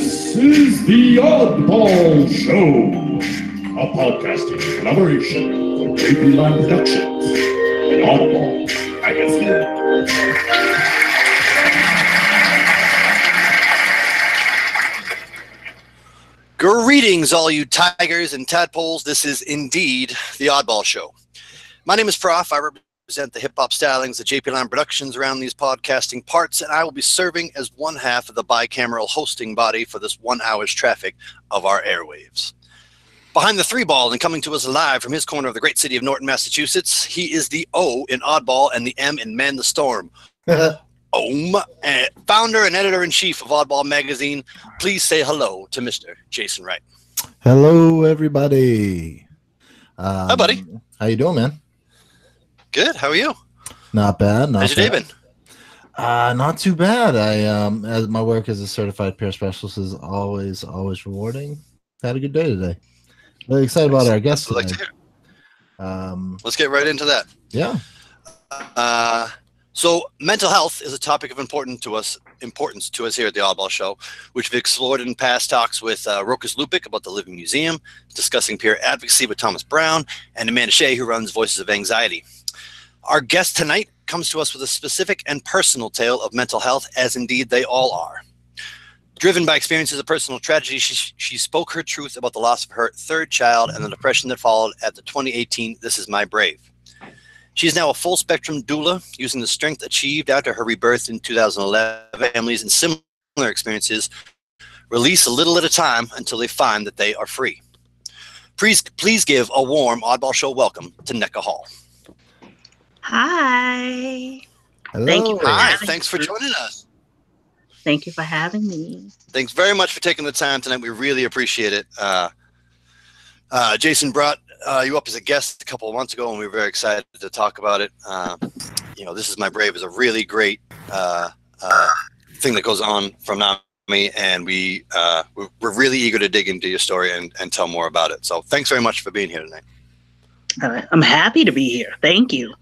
This is the Oddball Show, a podcasting collaboration for JP Line Productions and Oddball magazine. Greetings, all you tigers and tadpoles. This is indeed the Oddball Show. My name is Prof. I represent the hip-hop stylings of JP Line Productions around these podcasting parts, and I will be serving as one half of the bicameral hosting body for this 1 hour's traffic of our airwaves. Behind the 3-ball and coming to us live from his corner of the great city of Norton, Massachusetts, he is the O in Oddball and the M in Man the Storm. Founder and editor-in-chief of Oddball magazine. Please say hello to Mr. Jason Wright. Hello, everybody. Hi, buddy. How you doing, man? Good. How are you? Not bad. How's your day been? Not too bad. As my work as a certified peer specialist is always rewarding. Had a good day today. Really excited about our guest today. Like to hear. Let's get right into that. Yeah. So mental health is a topic of importance to us here at the Oddball Show, which we've explored in past talks with Rokas Lupik about the Living Museum, discussing peer advocacy with Thomas Brown, and Amanda Shea, who runs Voices of Anxiety. Our guest tonight comes to us with a specific and personal tale of mental health, as indeed they all are. Driven by experiences of personal tragedy, she spoke her truth about the loss of her third child and the depression that followed at the 2018 This Is My Brave. She is now a full-spectrum doula, using the strength achieved after her rebirth in 2011. Families and similar experiences release a little at a time until they find that they are free. Please give a warm Oddball Show welcome to Nneka Hall. Hi. Hello. Thank you. Thanks for joining us. Thank you for having me. Thanks very much for taking the time tonight. We really appreciate it. Jason brought you up as a guest a couple of months ago, and we were very excited to talk about it. This Is My Brave is a really great thing that goes on from NAMI, and we're really eager to dig into your story and tell more about it. So thanks very much for being here tonight. I'm happy to be here. Thank you.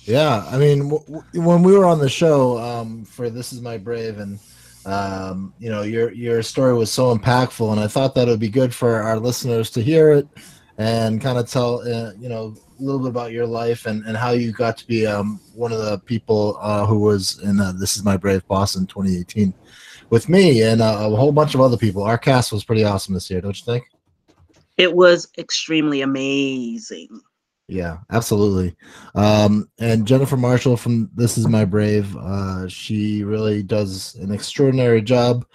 Yeah. I mean, when we were on the show for This Is My Brave, and your story was so impactful, and I thought that it would be good for our listeners to hear it and kind of tell a little bit about your life and how you got to be one of the people who was in This Is My Brave Boston 2018 with me and a whole bunch of other people. Our cast was pretty awesome this year, don't you think? It was extremely amazing. Yeah, absolutely. And Jennifer Marshall from This Is My Brave, she really does an extraordinary job.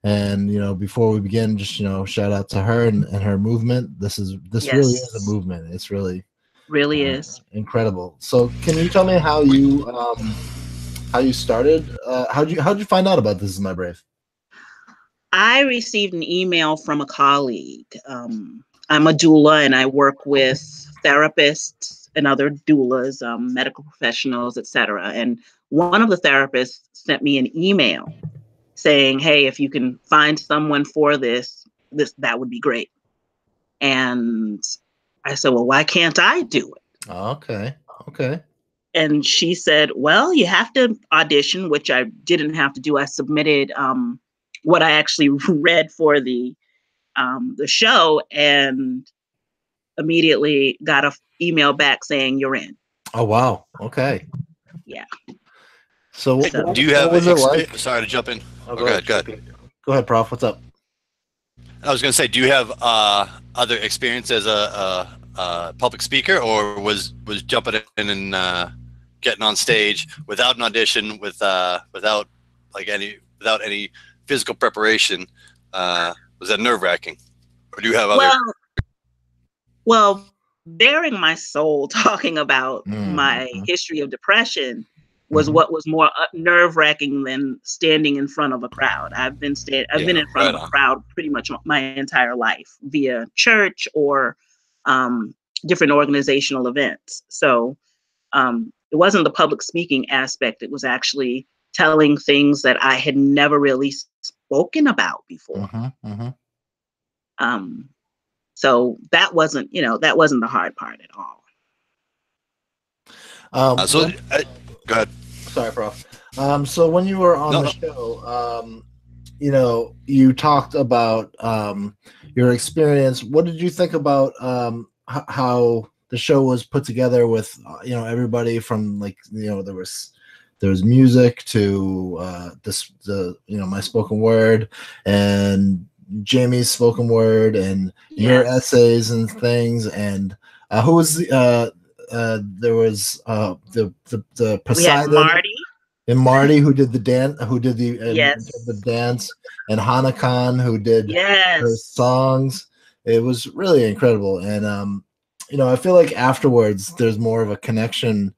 And before we begin, just shout out to her and her movement. This Yes. really is a movement. It's really is incredible. So, can you tell me how you started? How'd you find out about This Is My Brave? I received an email from a colleague. I'm a doula, and I work with therapists and other doulas, medical professionals, etc. And one of the therapists sent me an email saying, "Hey, if you can find someone for this, that would be great." And I said, "Well, why can't I do it?" Okay. And she said, "Well, you have to audition," which I didn't have to do. I submitted what I actually read for the show, and immediately got an email back saying you're in. Oh wow. Okay. Yeah. So do you have? What was it like? Sorry to jump in. Oh, go ahead. Go ahead, Prof. What's up? I was going to say, do you have other experience as a public speaker, or was jumping in and getting on stage without an audition, without any physical preparation? Was that nerve-wracking, or do you have other? Well, bearing my soul, talking about my history of depression was what was more nerve-wracking than standing in front of a crowd. I've been in front of a crowd pretty much my entire life via church or different organizational events. So it wasn't the public speaking aspect. It was actually telling things that I had never really spoken about before. So that wasn't the hard part at all. Go ahead. Sorry, Prof. So when you were on the show, you know, you talked about your experience. What did you think about how the show was put together with you know, everybody from, like, you know, there was music to the you know, my spoken word and Jamie's spoken word and your essays and things, and who was there was the Poseidon. We had Marty. And Marty, who did the dance, who did Yes. the dance, and Hana Khan, who did her songs. It was really incredible, and you know, I feel like afterwards there's more of a connection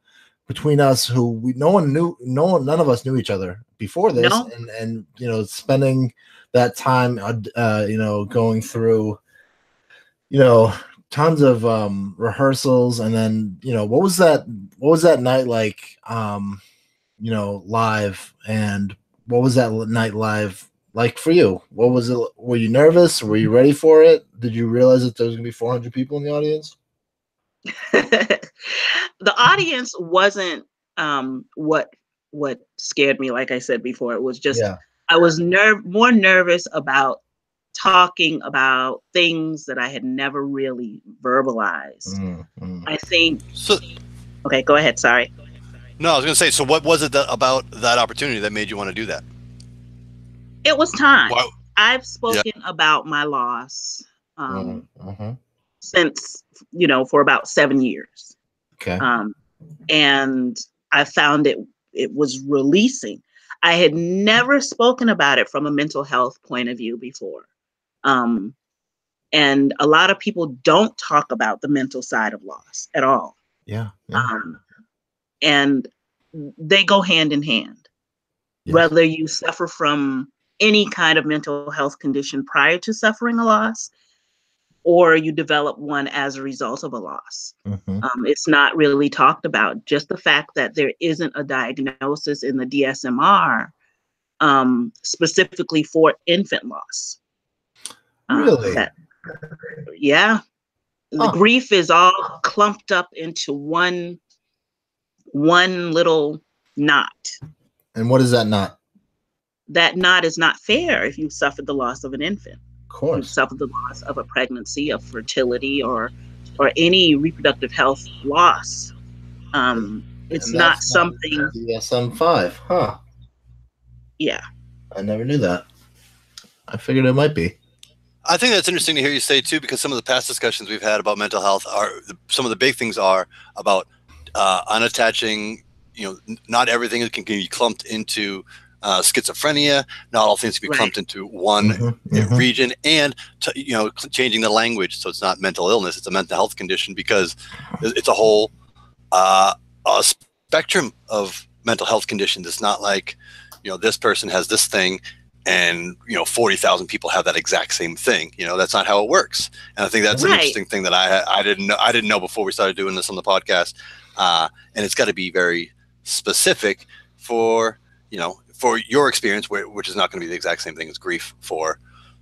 between us, who none of us knew each other before this, No. and you know, spending that time, you know, going through, you know, tons of rehearsals, and then, you know, what was that night like? You know, live, and what was that night live like for you? What was it? Were you nervous? Were you ready for it? Did you realize that there was gonna be 400 people in the audience? The audience wasn't what scared me. Like I said before, it was just I was more nervous about talking about things that I had never really verbalized. I think. Okay, go ahead. Sorry. No, I was going to say, so what was it about that opportunity that made you want to do that? It was time. Wow. I've spoken about my loss since, you know, for about 7 years. Okay. And I found it was releasing. I had never spoken about it from a mental health point of view before. And a lot of people don't talk about the mental side of loss at all. Yeah. And they go hand in hand. Yes. Whether you suffer from any kind of mental health condition prior to suffering a loss, or you develop one as a result of a loss. It's not really talked about. Just the fact that there isn't a diagnosis in the DSM-R specifically for infant loss. Really? The grief is all clumped up into one little knot. And what is that knot? That knot is not fair if you suffered the loss of an infant. Of course. You suffered the loss of a pregnancy, of fertility, or any reproductive health loss. It's not something. DSM-5, huh? Yeah. I never knew that. I figured it might be. I think that's interesting to hear you say too, because some of the past discussions we've had about mental health some of the big things are about unattaching. You know, not everything can be clumped into schizophrenia. Not all things can be clumped into one region, and you know, changing the language so it's not mental illness; it's a mental health condition, because it's a whole a spectrum of mental health conditions. It's not like, you know, this person has this thing, and, you know, 40,000 people have that exact same thing. You know, that's not how it works. And I think that's an interesting thing that I didn't know before we started doing this on the podcast. And it's got to be very specific for, you know, for your experience, which is not going to be the exact same thing as grief for,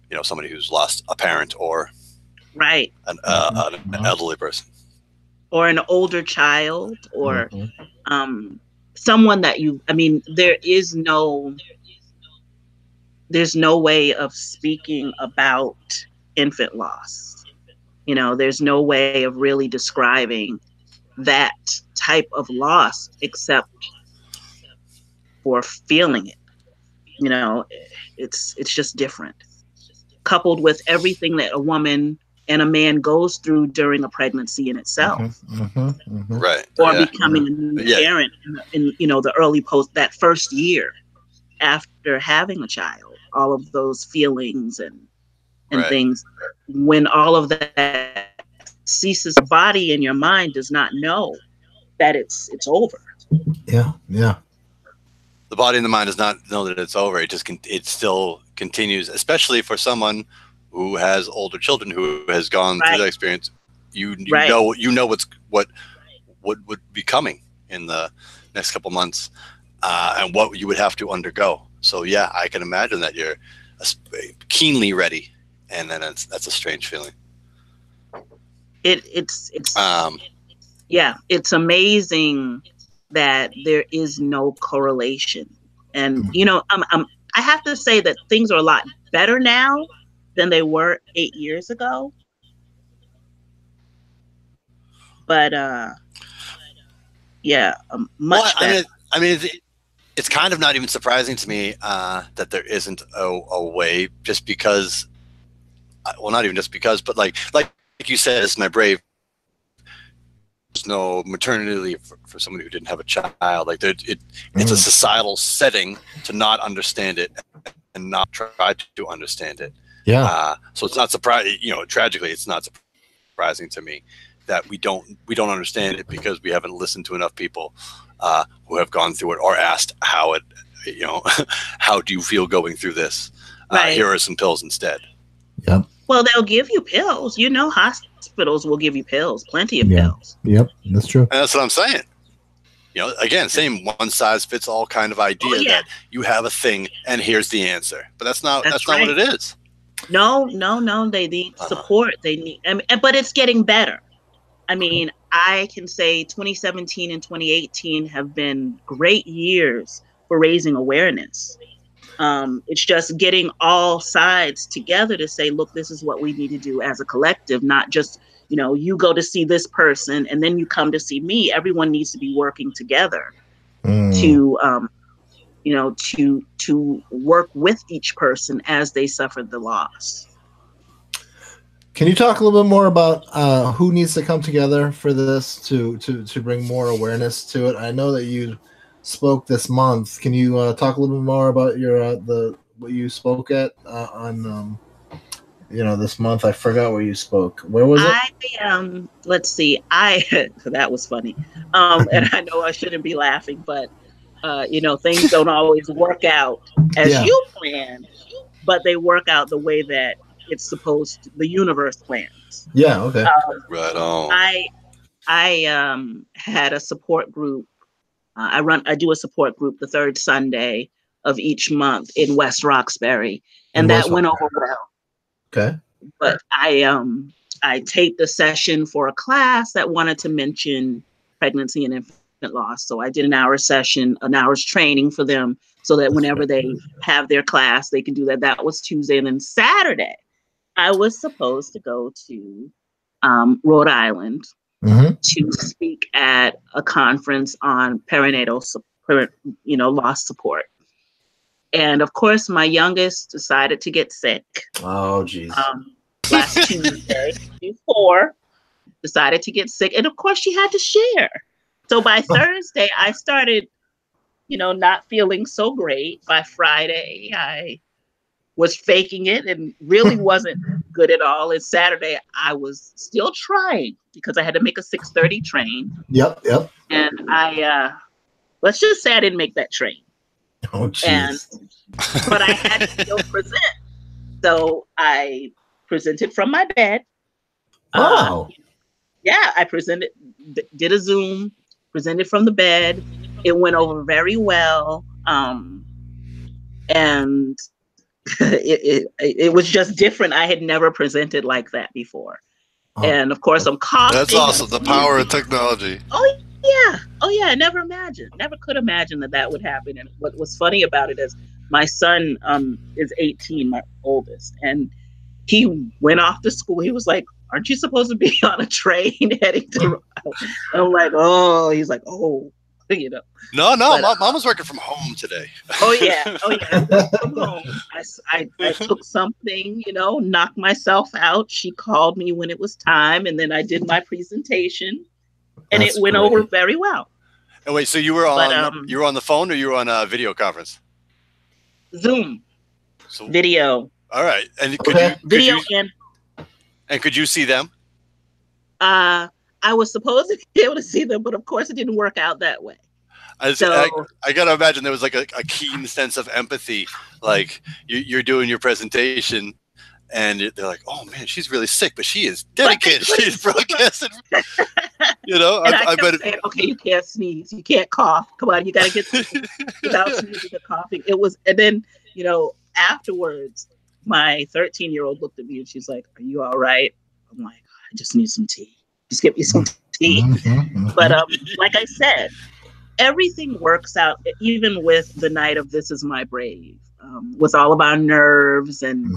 you know, somebody who's lost a parent or an elderly person, or an older child, or someone that there's no way of speaking about infant loss. You know, there's no way of really describing that type of loss except for feeling it. You know, it's just different. Coupled with everything that a woman and a man goes through during a pregnancy in itself. Right. Or becoming a new parent in, you know, the early that first year after having a child. All of those feelings and things, when all of that ceases, the body and your mind does not know that it's over. Yeah. The body and the mind does not know that it's over. It still continues, especially for someone who has older children, who has gone through that experience. You know what would be coming in the next couple months, and what you would have to undergo. So yeah, I can imagine that you're keenly ready, and then that's a strange feeling. It's amazing that there is no correlation, and you know, I have to say that things are a lot better now than they were 8 years ago. But yeah, much better. I mean, it's kind of not even surprising to me that there isn't a way, just because. Well, not even just because, but like you said, it's my brave. There's no maternity leave for somebody who didn't have a child. Like it's a societal setting to not understand it and not try to understand it. Yeah. So it's not surprising. You know, tragically, it's not surprising to me that we don't understand it, because we haven't listened to enough people who have gone through it, or asked how it. You know, how do you feel going through this? Right. Here are some pills instead. Yep. Well, they'll give you pills. You know, hospitals will give you pills, plenty of pills. Yep, that's true. And that's what I'm saying. You know, again, same one size fits all kind of idea that you have a thing and here's the answer. But that's not not what it is. No. They need support. They need, but it's getting better. I mean, I can say 2017 and 2018 have been great years for raising awareness. It's just getting all sides together to say, look, this is what we need to do as a collective, not just, you know, you go to see this person and then you come to see me. Everyone needs to be working together to, you know, to work with each person as they suffer the loss. Can you talk a little bit more about who needs to come together for this to bring more awareness to it? I know that you spoke this month. Can you talk a little bit more about your what you spoke at on you know, this month? I forgot where you spoke. Where was it? Let's see. That was funny. And I know I shouldn't be laughing, but you know, things don't always work out as you planned, but they work out the way that it's supposed to, the universe plans. Yeah. Okay. Right on. I had a support group. I do a support group the third Sunday of each month in West Roxbury, and that went over well. Okay. But I taped a session for a class that wanted to mention pregnancy and infant loss. So I did an hour session, an hour's training for them, so that whenever they have their class, they can do that. That was Tuesday. And then Saturday, I was supposed to go to Rhode Island to speak at a conference on perinatal support, you know, loss support. And of course, my youngest decided to get sick. Oh, geez. Last Tuesday before, decided to get sick. And of course, she had to share. So by Thursday, I started, you know, not feeling so great. By Friday, I was faking it and really wasn't good at all. And Saturday, I was still trying because I had to make a 6:30 train. Yep. And I, let's just say I didn't make that train. Oh, jeez. But I had to still present. So I presented from my bed. Wow. Yeah, I presented, did a Zoom, presented from the bed. It went over very well. And it was just different. I had never presented like that before. Oh. And of course, I'm coughing. That's awesome. The power of technology. Oh, yeah. I never could imagine that would happen. And what was funny about it is my son is 18, my oldest, and he went off to school. He was like, aren't you supposed to be on a train heading to? I'm like, oh, he's like, oh, you know. No, Mom was working from home today. Oh yeah, from home. I took something, you know, knocked myself out. She called me when it was time, and then I did my presentation, and it went over very well. And wait, so you were on the phone, or you were on a video conference? Zoom. Video. All right, and could you see them? I was supposed to be able to see them, but of course it didn't work out that way. I gotta imagine there was like a keen sense of empathy. Like you're doing your presentation, and they're like, "Oh man, she's really sick, but she is dedicated. She's broadcasting." You know, and I kept saying, "Okay, you can't sneeze, you can't cough. Come on, you gotta get without sneezing or coughing." It was, and then you know, afterwards, my 13-year-old looked at me and she's like, "Are you all right?" I'm like, "I just need some tea. Just get me some tea." But like I said, everything works out, even with the night of This Is My Brave. with all of our nerves and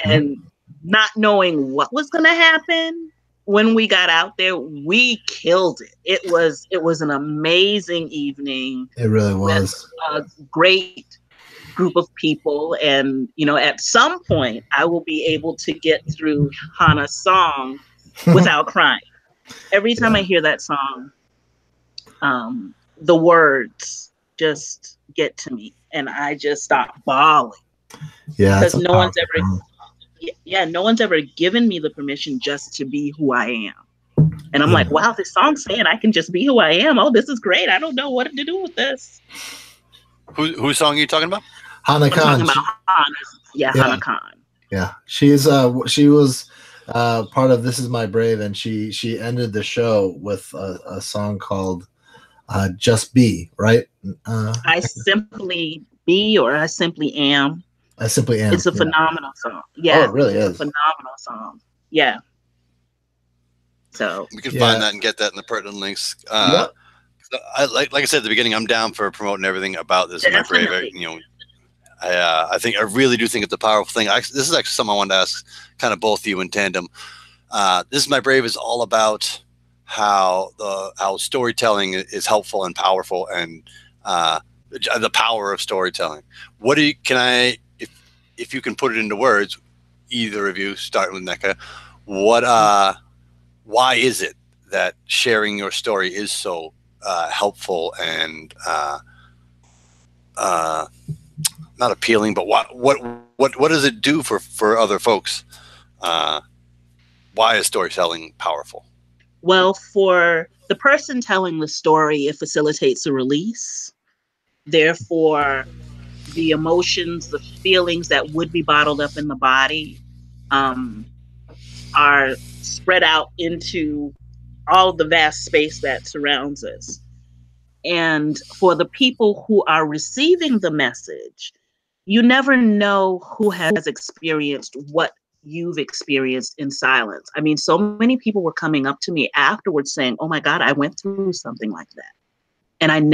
and not knowing what was going to happen. When we got out there, we killed it. It was an amazing evening. It really was a great group of people, and at some point I will be able to get through Hannah's song without crying. Every time I hear that song, the words just get to me, and I just stop bawling. Yeah, because no one's ever given me the permission just to be who I am. And I'm like, wow, this song's saying I can just be who I am. Oh, this is great. I don't know what to do with this. Whose song are you talking about? Hannah Khan. Hannah Khan. Yeah, she was part of This Is My Brave, and she ended the show with a song called Just Be, right? I Simply Be, or I Simply Am. I Simply Am. It's a phenomenal song. Yeah, it really is a phenomenal song. Yeah. So we can find that and get that in the pertinent links. Like I said at the beginning, I'm down for promoting everything about This Is My Brave. I think I really do think it's a powerful thing. This is actually something I wanted to ask kind of both of you in tandem. This Is My Brave is all about how storytelling is helpful and powerful, and the power of storytelling. If you can put it into words, either of you, starting with Nneka, why is it that sharing your story is so helpful and not appealing, but what does it do for other folks? Why is storytelling powerful? Well, for the person telling the story, it facilitates a release. Therefore, the emotions, the feelings that would be bottled up in the body are spread out into all the vast space that surrounds us. And for the people who are receiving the message, you never know who has experienced what you've experienced in silence. I mean, so many people were coming up to me afterwards saying, oh my God, I went through something like that. And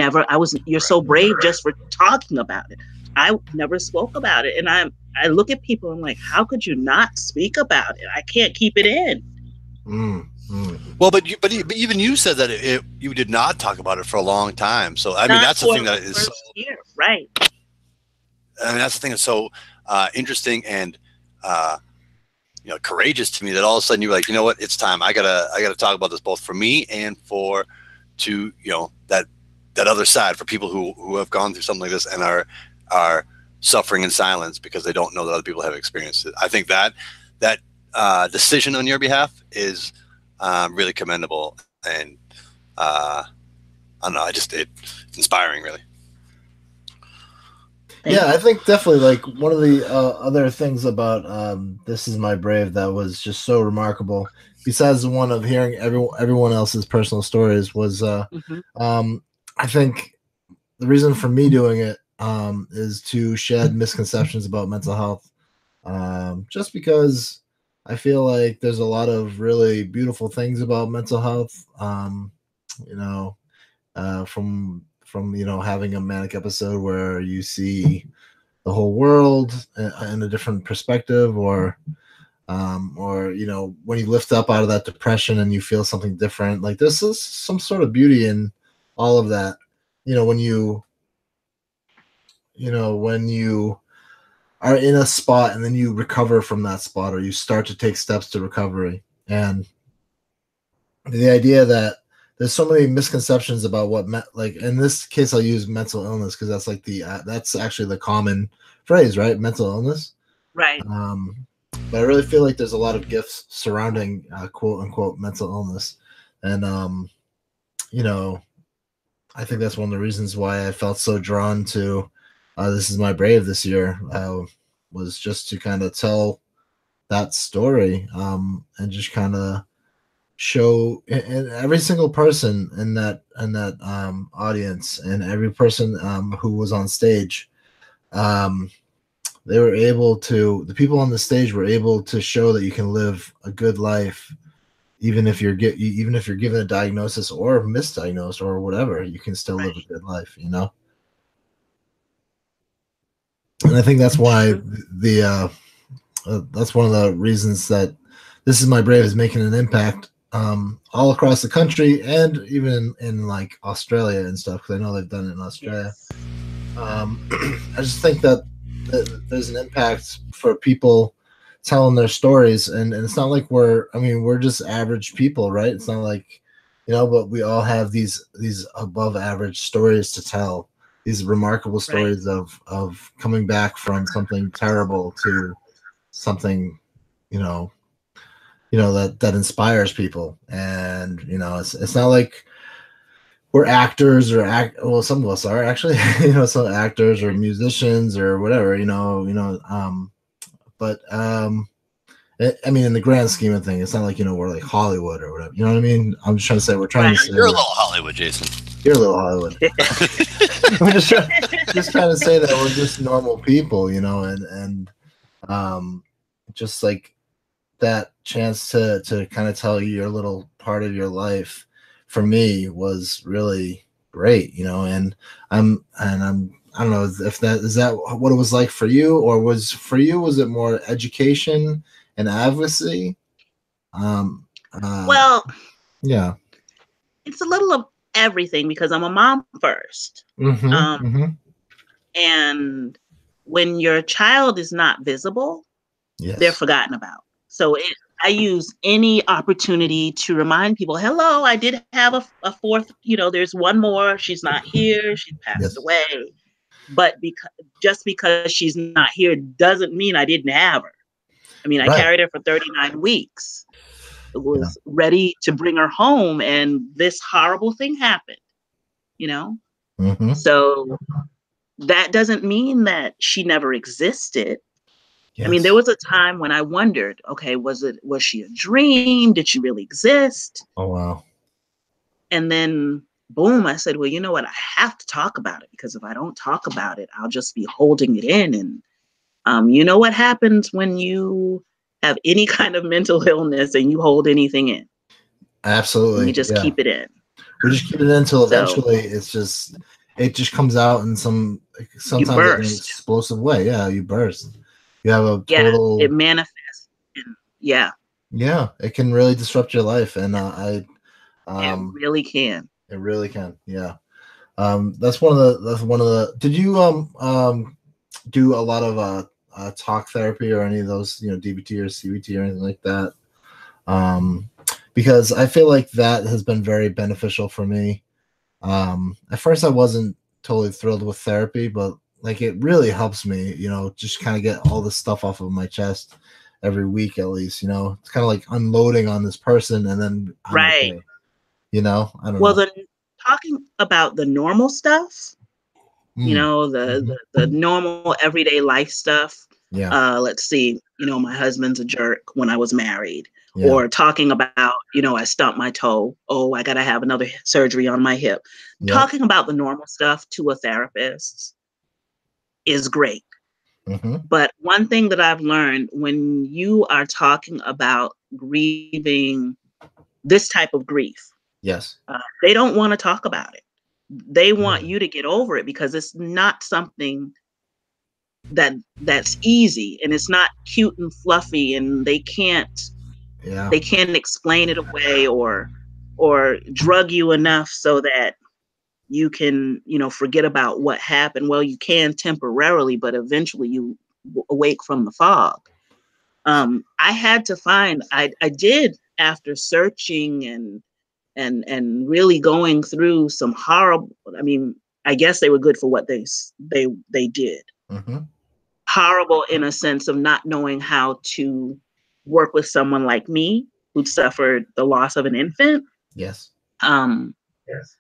you're so brave just for talking about it. I never spoke about it. And I look at people and I'm like, how could you not speak about it? I can't keep it in. Well, but even you said that you did not talk about it for a long time. So I mean, that's the thing that is right. I mean, that's the thing that's so interesting and courageous to me, that all of a sudden you're like, you know what, it's time. I gotta talk about this, both for me and for that other side, for people who have gone through something like this and are suffering in silence because they don't know that other people have experienced it. I think that decision on your behalf is really commendable, and I don't know, it's inspiring, really. Yeah, I think definitely, like, one of the other things about This Is My Brave that was just so remarkable, besides the one of hearing everyone else's personal stories, was I think the reason for me doing it is to shed misconceptions about mental health, just because I feel like there's a lot of really beautiful things about mental health, from having a manic episode where you see the whole world in a different perspective, or when you lift up out of that depression and you feel something different. Like, this is some sort of beauty in all of that. When you are in a spot and then you recover from that spot, or you start to take steps to recovery. And the idea that there's so many misconceptions about what, like, in this case, I'll use mental illness because that's like that's actually the common phrase, right? Mental illness. Right. But I really feel like there's a lot of gifts surrounding quote unquote mental illness. And, I think that's one of the reasons why I felt so drawn to This Is My Brave this year, was just to kind of tell that story, and just kind of show and every single person in that audience, and every person who was on stage, the people on the stage were able to show that you can live a good life, even if you're given a diagnosis or misdiagnosed or whatever. You can still live a good life, And I think that's why that's one of the reasons that This Is My Brave is making an impact all across the country and even in like Australia and stuff, because I know they've done it in Australia. Yes. I just think that there's an impact for people telling their stories, and it's not like we're just average people, right? It's not like, but we all have these above average stories to tell, these remarkable stories of coming back from something terrible to something, that inspires people. And it's not like we're actors well, some of us are actually, some actors or musicians or whatever, but I mean, in the grand scheme of things, it's not like, we're like Hollywood or whatever, you know what I mean? I'm just trying to say, we're trying to say you're a little Hollywood, Jason. You're a little Hollywood. I'm just trying to say that we're just normal people, and just like that chance to kind of tell your little part of your life, for me, was really great, and I don't know if that is that what it was like for you, or was it more education and advocacy? Well, yeah, it's a little of everything, because I'm a mom first. And when your child is not visible, yes, they're forgotten about. So I use any opportunity to remind people, hello, I did have a fourth, there's one more. She's not here. She passed away. But just because she's not here doesn't mean I didn't have her. I mean, I carried her for 39 weeks. It was ready to bring her home, and this horrible thing happened, So that doesn't mean that she never existed. Yes. I mean, there was a time when I wondered, okay, was she a dream? Did she really exist? Oh, wow. And then, boom, I said, well, you know what? I have to talk about it, because if I don't talk about it, I'll just be holding it in. And you know what happens when you have any kind of mental illness and you hold anything in? Absolutely. And you just keep it in. We just keep it in until eventually it just comes out in sometimes in an explosive way. Yeah, you burst. You have a total. It manifests. Yeah, it can really disrupt your life, and it really can. It really can. Yeah, that's one of the. Did you do a lot of talk therapy or any of those, DBT or CBT or anything like that? Because I feel like that has been very beneficial for me. At first, I wasn't totally thrilled with therapy, but like it really helps me, just kind of get all this stuff off of my chest every week at least. It's kind of like unloading on this person, and then I'm okay. I don't know. Well, talking about the normal stuff, the normal everyday life stuff. Yeah. Let's see, my husband's a jerk when I was married. Yeah. Or talking about, I stumped my toe. Oh, I got to have another surgery on my hip. Yep. Talking about the normal stuff to a therapist is great. But one thing that I've learned, when you are talking about grieving, this type of grief, yes, they don't want to talk about it. They want you to get over it, because it's not something that's easy, and it's not cute and fluffy, and they can't explain it away or drug you enough so that you can, forget about what happened. Well, you can temporarily, but eventually you awake from the fog. I had to find, I did, after searching and really going through some horrible, I mean, I guess they were good for what they did. Horrible in a sense of not knowing how to work with someone like me who'd suffered the loss of an infant. Yes. Yes.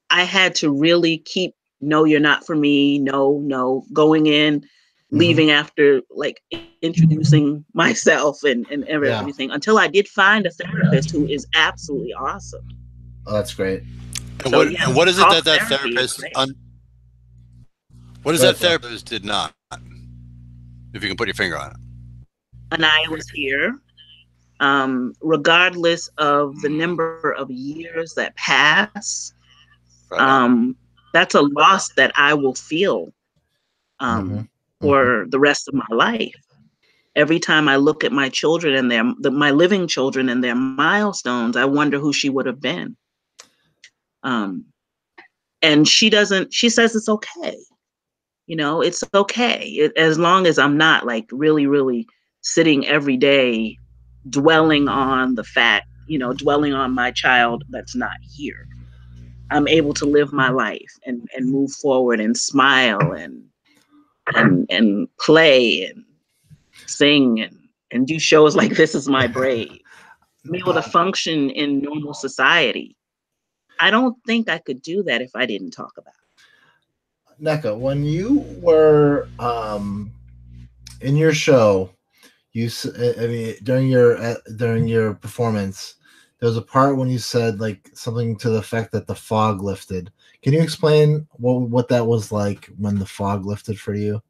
I had to really keep, no, you're not for me. No, going in, leaving after like introducing myself and everything, until I did find a therapist who is absolutely awesome. Oh, that's great. And what is it that therapist what is that therapist did not? If you can put your finger on it. And I was here. Regardless of the number of years that pass, that's a loss that I will feel for the rest of my life. Every time I look at my children and my living children and their milestones, I wonder who she would have been. And she says it's okay. It's okay. As long as I'm not like really, really sitting every day dwelling on the fact, dwelling on my child that's not here. I'm able to live my life and move forward and smile and play and sing and do shows like This Is My Brave. I'm able to function in normal society. I don't think I could do that if I didn't talk about it. Nneka, when you were in your show, during your performance, there was a part when you said like something to the effect that the fog lifted. Can you explain what that was like when the fog lifted for you?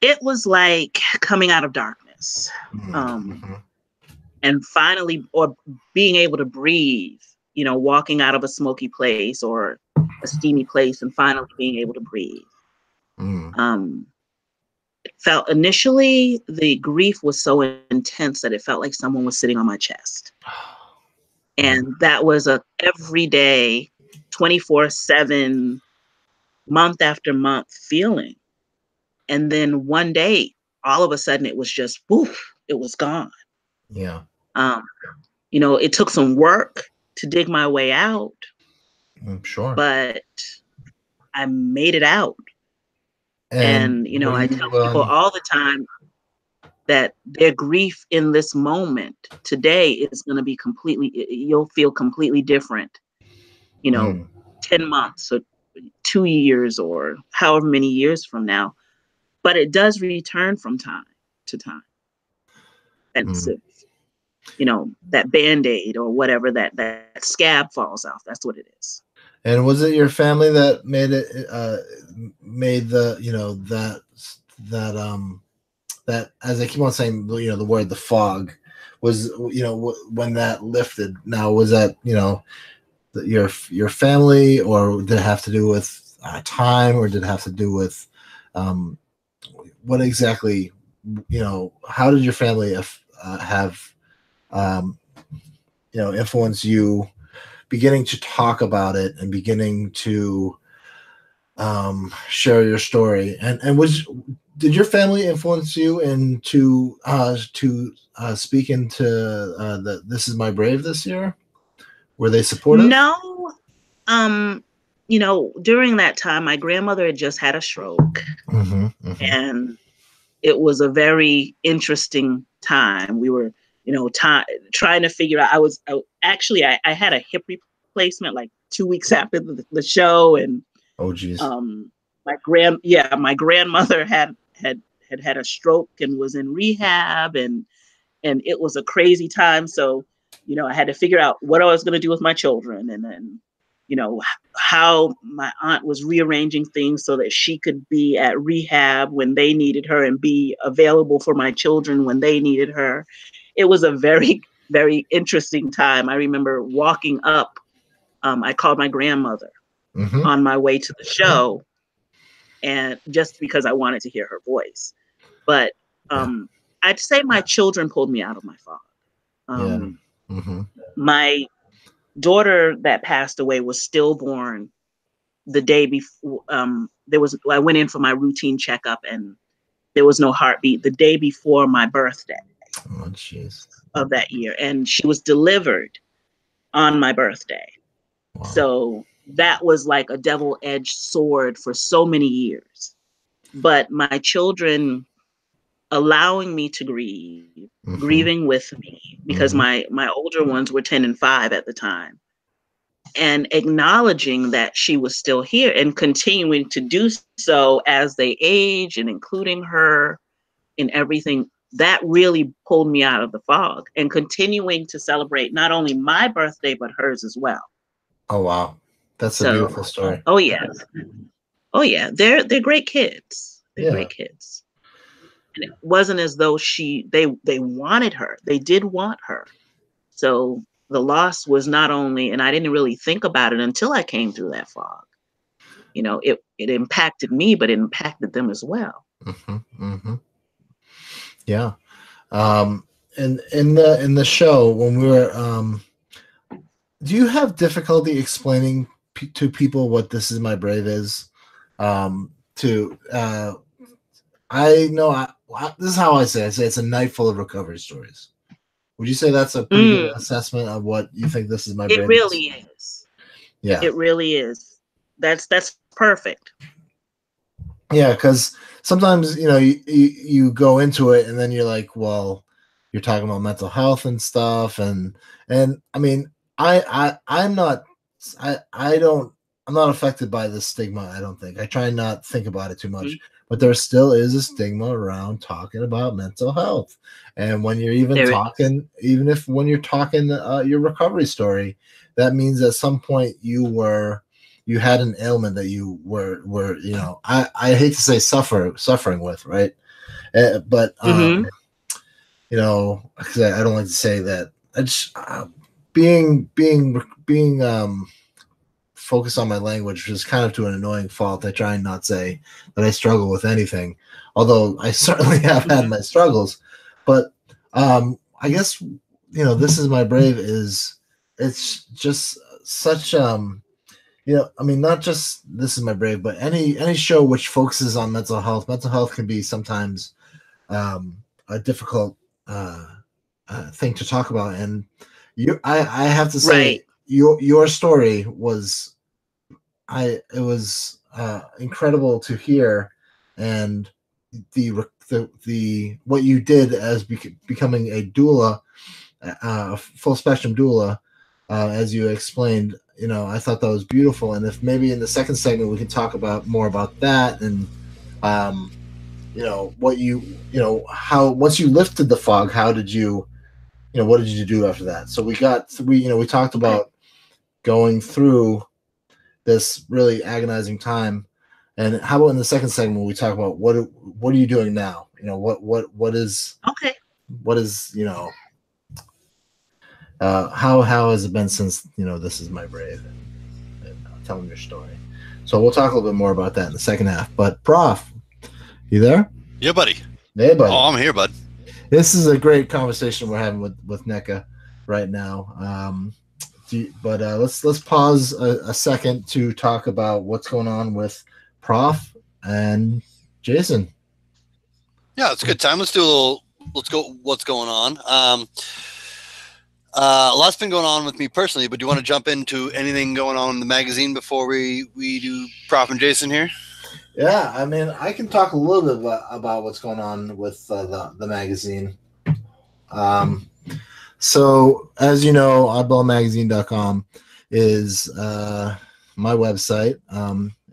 It was like coming out of darkness, and finally, or being able to breathe. Walking out of a smoky place or a steamy place, and finally being able to breathe. It felt initially the grief was so intense that it felt like someone was sitting on my chest. And that was a everyday 24/7 month after month feeling. And then one day, all of a sudden it was just poof, it was gone. Yeah. It took some work to dig my way out. I'm sure. But I made it out. And I tell people all the time that their grief in this moment today is going to be you'll feel completely different, 10 months or 2 years or however many years from now. But it does return from time to time. And that Band-Aid or whatever, that scab falls off. That's what it is. And was it your family that made it, that, as I keep on saying, the word, the fog was, when that lifted? Now, was that, your family, or did it have to do with time, or did it have to do with, what exactly, how did your family have, influence you beginning to talk about it and beginning to share your story? And did your family influence you into speak into the This Is My Brave this year? Were they supportive? No. During that time, my grandmother had just had a stroke. And it was a very interesting time. We were, trying to figure out, I had a hip replacement like 2 weeks after the show. And oh geez. My grandmother had a stroke and was in rehab, and it was a crazy time. So, I had to figure out what I was going to do with my children, and then, how my aunt was rearranging things so that she could be at rehab when they needed her and be available for my children when they needed her. It was a very, very interesting time. I remember walking up. I called my grandmother on my way to the show, and just because I wanted to hear her voice. But I'd say my children pulled me out of my fog. My daughter that passed away was stillborn the day before. I went in for my routine checkup, and there was no heartbeat the day before my birthday of that year. And she was delivered on my birthday. Wow. So that was like a double-edged sword for so many years. But my children allowing me to grieve, grieving with me, because my older ones were 10 and 5 at the time, and acknowledging that she was still here and continuing to do so as they age, and including her in everything, that really pulled me out of the fog, and continuing to celebrate not only my birthday, but hers as well. Oh, wow. That's a beautiful story. Oh, yeah. Oh, yeah. They're great kids. They're great kids. And it wasn't as though they wanted her. They did want her. So the loss was not only, and I didn't really think about it until I came through that fog. it impacted me, but it impacted them as well. Yeah. And in the show, when we were, do you have difficulty explaining to people what This Is My Brave is? I know this is how I say it's a night full of recovery stories. Would you say that's a pretty good assessment of what you think This Is My Brave? It really is. Yeah, it really is. That's perfect. Yeah, because sometimes you go into it and then you're like, well, you're talking about mental health and stuff, and I mean, I'm not affected by the stigma. I don't think. I try not to think about it too much, but there still is a stigma around talking about mental health. And when you're when you're talking your recovery story, that means at some point you had an ailment that you were I hate to say suffering with, right? But because I don't like to say that. I just being focused on my language, which is kind of to an annoying fault. I try and not say that I struggle with anything, although I certainly have had my struggles. But I guess This Is My Brave it's just such I mean, not just This Is My Brave, but any show which focuses on mental health. Mental health can be sometimes a difficult thing to talk about, and I have to say, your story was incredible to hear, and the what you did as becoming a doula, a full spectrum doula, as you explained. I thought that was beautiful, and if maybe in the second segment we can talk more about that, and what how once you lifted the fog, how did you what did you do after that? So we talked about going through this really agonizing time, and how about in the second segment we talk about what are you doing now? What is how has it been since This Is My Brave, and telling your story. So we'll talk a little bit more about that in the second half. But Prof, you there? Yeah, buddy. Hey, buddy. Oh, I'm here, bud. This is a great conversation we're having with Nneka right now. But let's pause a second to talk about what's going on with Prof and Jason. Yeah, it's a good time. Let's go. What's going on? A lot's been going on with me personally, but do you want to jump into anything going on in the magazine before we do Prof and Jason here? Yeah, I mean, I can talk a little bit about what's going on with the magazine. So, as you know, oddballmagazine.com is my website.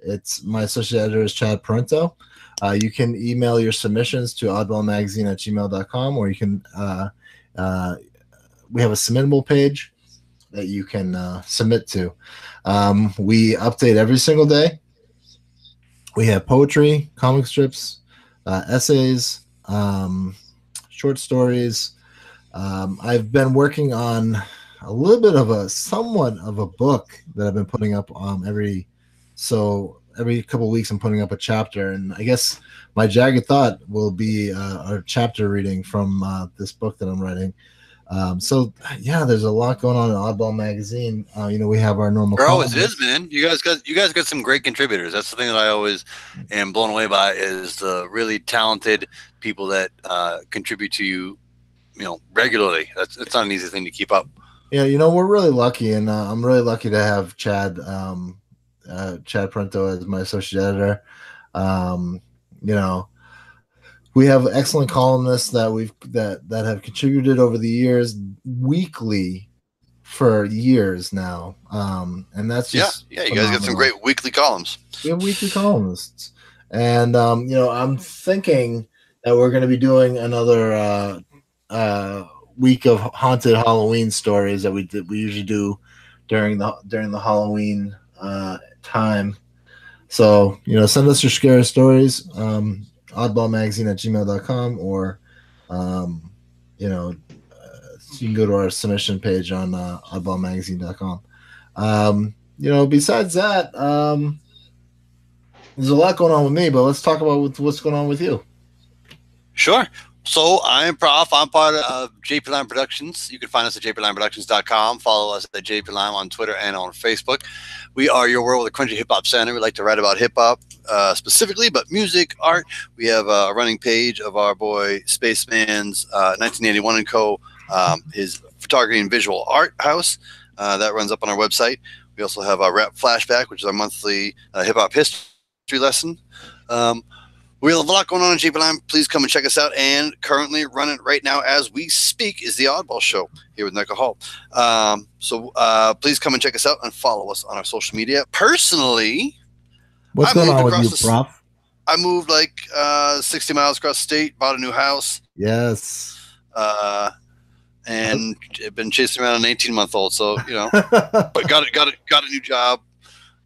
It's my associate editor is Chad Parento. You can email your submissions to oddballmagazine@gmail.com, or you can we have a submittable page that you can submit to. We update every single day. We have poetry, comic strips, essays, short stories. I've been working on a little bit of somewhat of a book that I've been putting up every couple of weeks. I'm putting up a chapter, and I guess my jagged thought will be a chapter reading from this book that I'm writing. So yeah, there's a lot going on in Oddball magazine. We have our normal. There always is, man. You guys got some great contributors. That's the thing that I always am blown away by, is the really talented people that contribute to you, regularly. It's not an easy thing to keep up. Yeah, we're really lucky, and I'm really lucky to have Chad Parento as my associate editor. We have excellent columnists that have contributed over the years, weekly for years now, and that's just yeah. You guys got some great weekly columns. We have weekly columnists, and I'm thinking that we're going to be doing another week of haunted Halloween stories that we usually do during the Halloween time. So send us your scary stories. Oddballmagazine@gmail.com, or you can go to our submission page on oddballmagazine.com. Besides that, There's a lot going on with me, but let's talk about what's going on with you. Sure. So I'm Prof. I'm part of JP Lime Productions. You can find us at jplimeproductions.com. Follow us at JP Lime on Twitter and on Facebook. We are your world with a crunchy hip hop center. We like to write about hip hop specifically, but music, art. We have a running page of our boy Spaceman's 1981 & Co. His photography and visual art house that runs up on our website. We also have our Rap Flashback, which is our monthly hip hop history lesson. We have a lot going on in JP Lime. Please come and check us out. And currently running right now as we speak is the Oddball Show here with Nneka Hall. So please come and check us out and follow us on our social media. Personally, what's going on with you, Prof? I moved like 60 miles across the state, bought a new house. Yes. And I've been chasing around an 18-month-old. So, you know, but got a new job.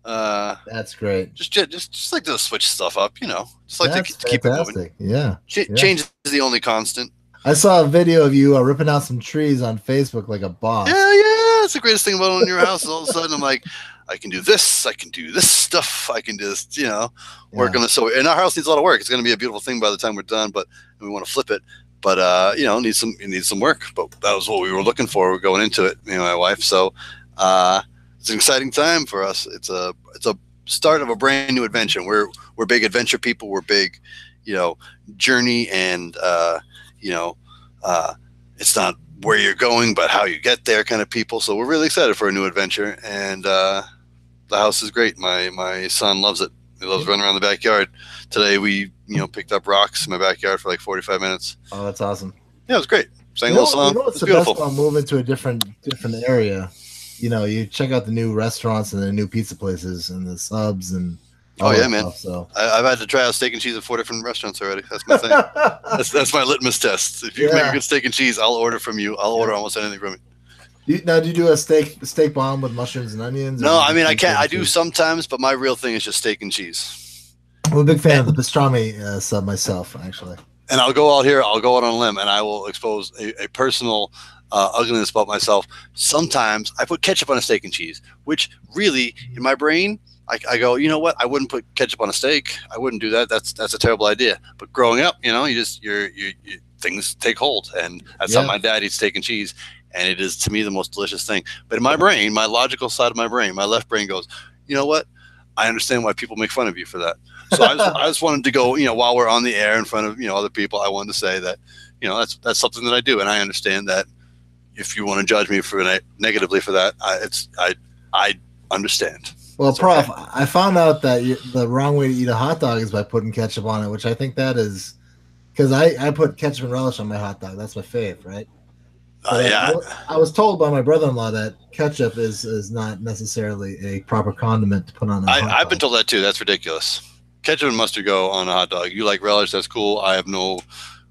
That's great. Just like to switch stuff up, you know. Just like to keep it moving. Yeah. Change is the only constant. I saw a video of you ripping out some trees on Facebook like a boss. Yeah. That's the greatest thing about owning your house. Is all of a sudden I'm like, I can do this. I can do this stuff. I can do this, you know, work on this. So, and our house needs a lot of work. It's going to be a beautiful thing by the time we're done, but we want to flip it. But you know, it needs some work. But that was what we were looking for. We're going into it, me and my wife. So it's an exciting time for us. It's a start of a brand new adventure. We're big adventure people. We're big, you know, journey and you know, it's not where you're going, but how you get there kind of people. So we're really excited for a new adventure. And the house is great. My son loves it. He loves running around the backyard. Today we, you know, picked up rocks in my backyard for like 45 minutes. Oh, that's awesome. Yeah, it was great. Sang a little song. You know what's it's the beautiful. best about moving to a different area? You know, you check out the new restaurants and the new pizza places and the subs and oh yeah, man. Stuff, so I've had to try out steak and cheese at 4 different restaurants already. That's my thing. that's my litmus test. If you make a good steak and cheese, I'll order from you. I'll order almost anything from you. Do you do a steak bomb with mushrooms and onions? No, I mean I can't. I do sometimes, but my real thing is just steak and cheese. I'm a big fan of the pastrami sub myself, actually. And I'll go out on a limb, and I will expose a personal ugliness about myself. Sometimes I put ketchup on a steak and cheese, which really, in my brain, I go, you know what? I wouldn't put ketchup on a steak. I wouldn't do that. That's a terrible idea. But growing up, you know, you things take hold, and that's how my dad eats steak and cheese. And it is, to me, the most delicious thing. But in my brain, my logical side of my brain, my left brain goes, you know what? I understand why people make fun of you for that. So I just wanted to go, you know, while we're on the air in front of, you know, other people, I wanted to say that, you know, that's something that I do. And I understand that if you want to judge me for negatively for that, I understand. Well, Prof, okay. I found out that the wrong way to eat a hot dog is by putting ketchup on it, which I think that is, because I put ketchup and relish on my hot dog. That's my fave, right? Yeah. I was told by my brother-in-law that ketchup is not necessarily a proper condiment to put on a hot dog. I've been told that too. That's ridiculous. Ketchup and mustard go on a hot dog. You like relish, that's cool. I have no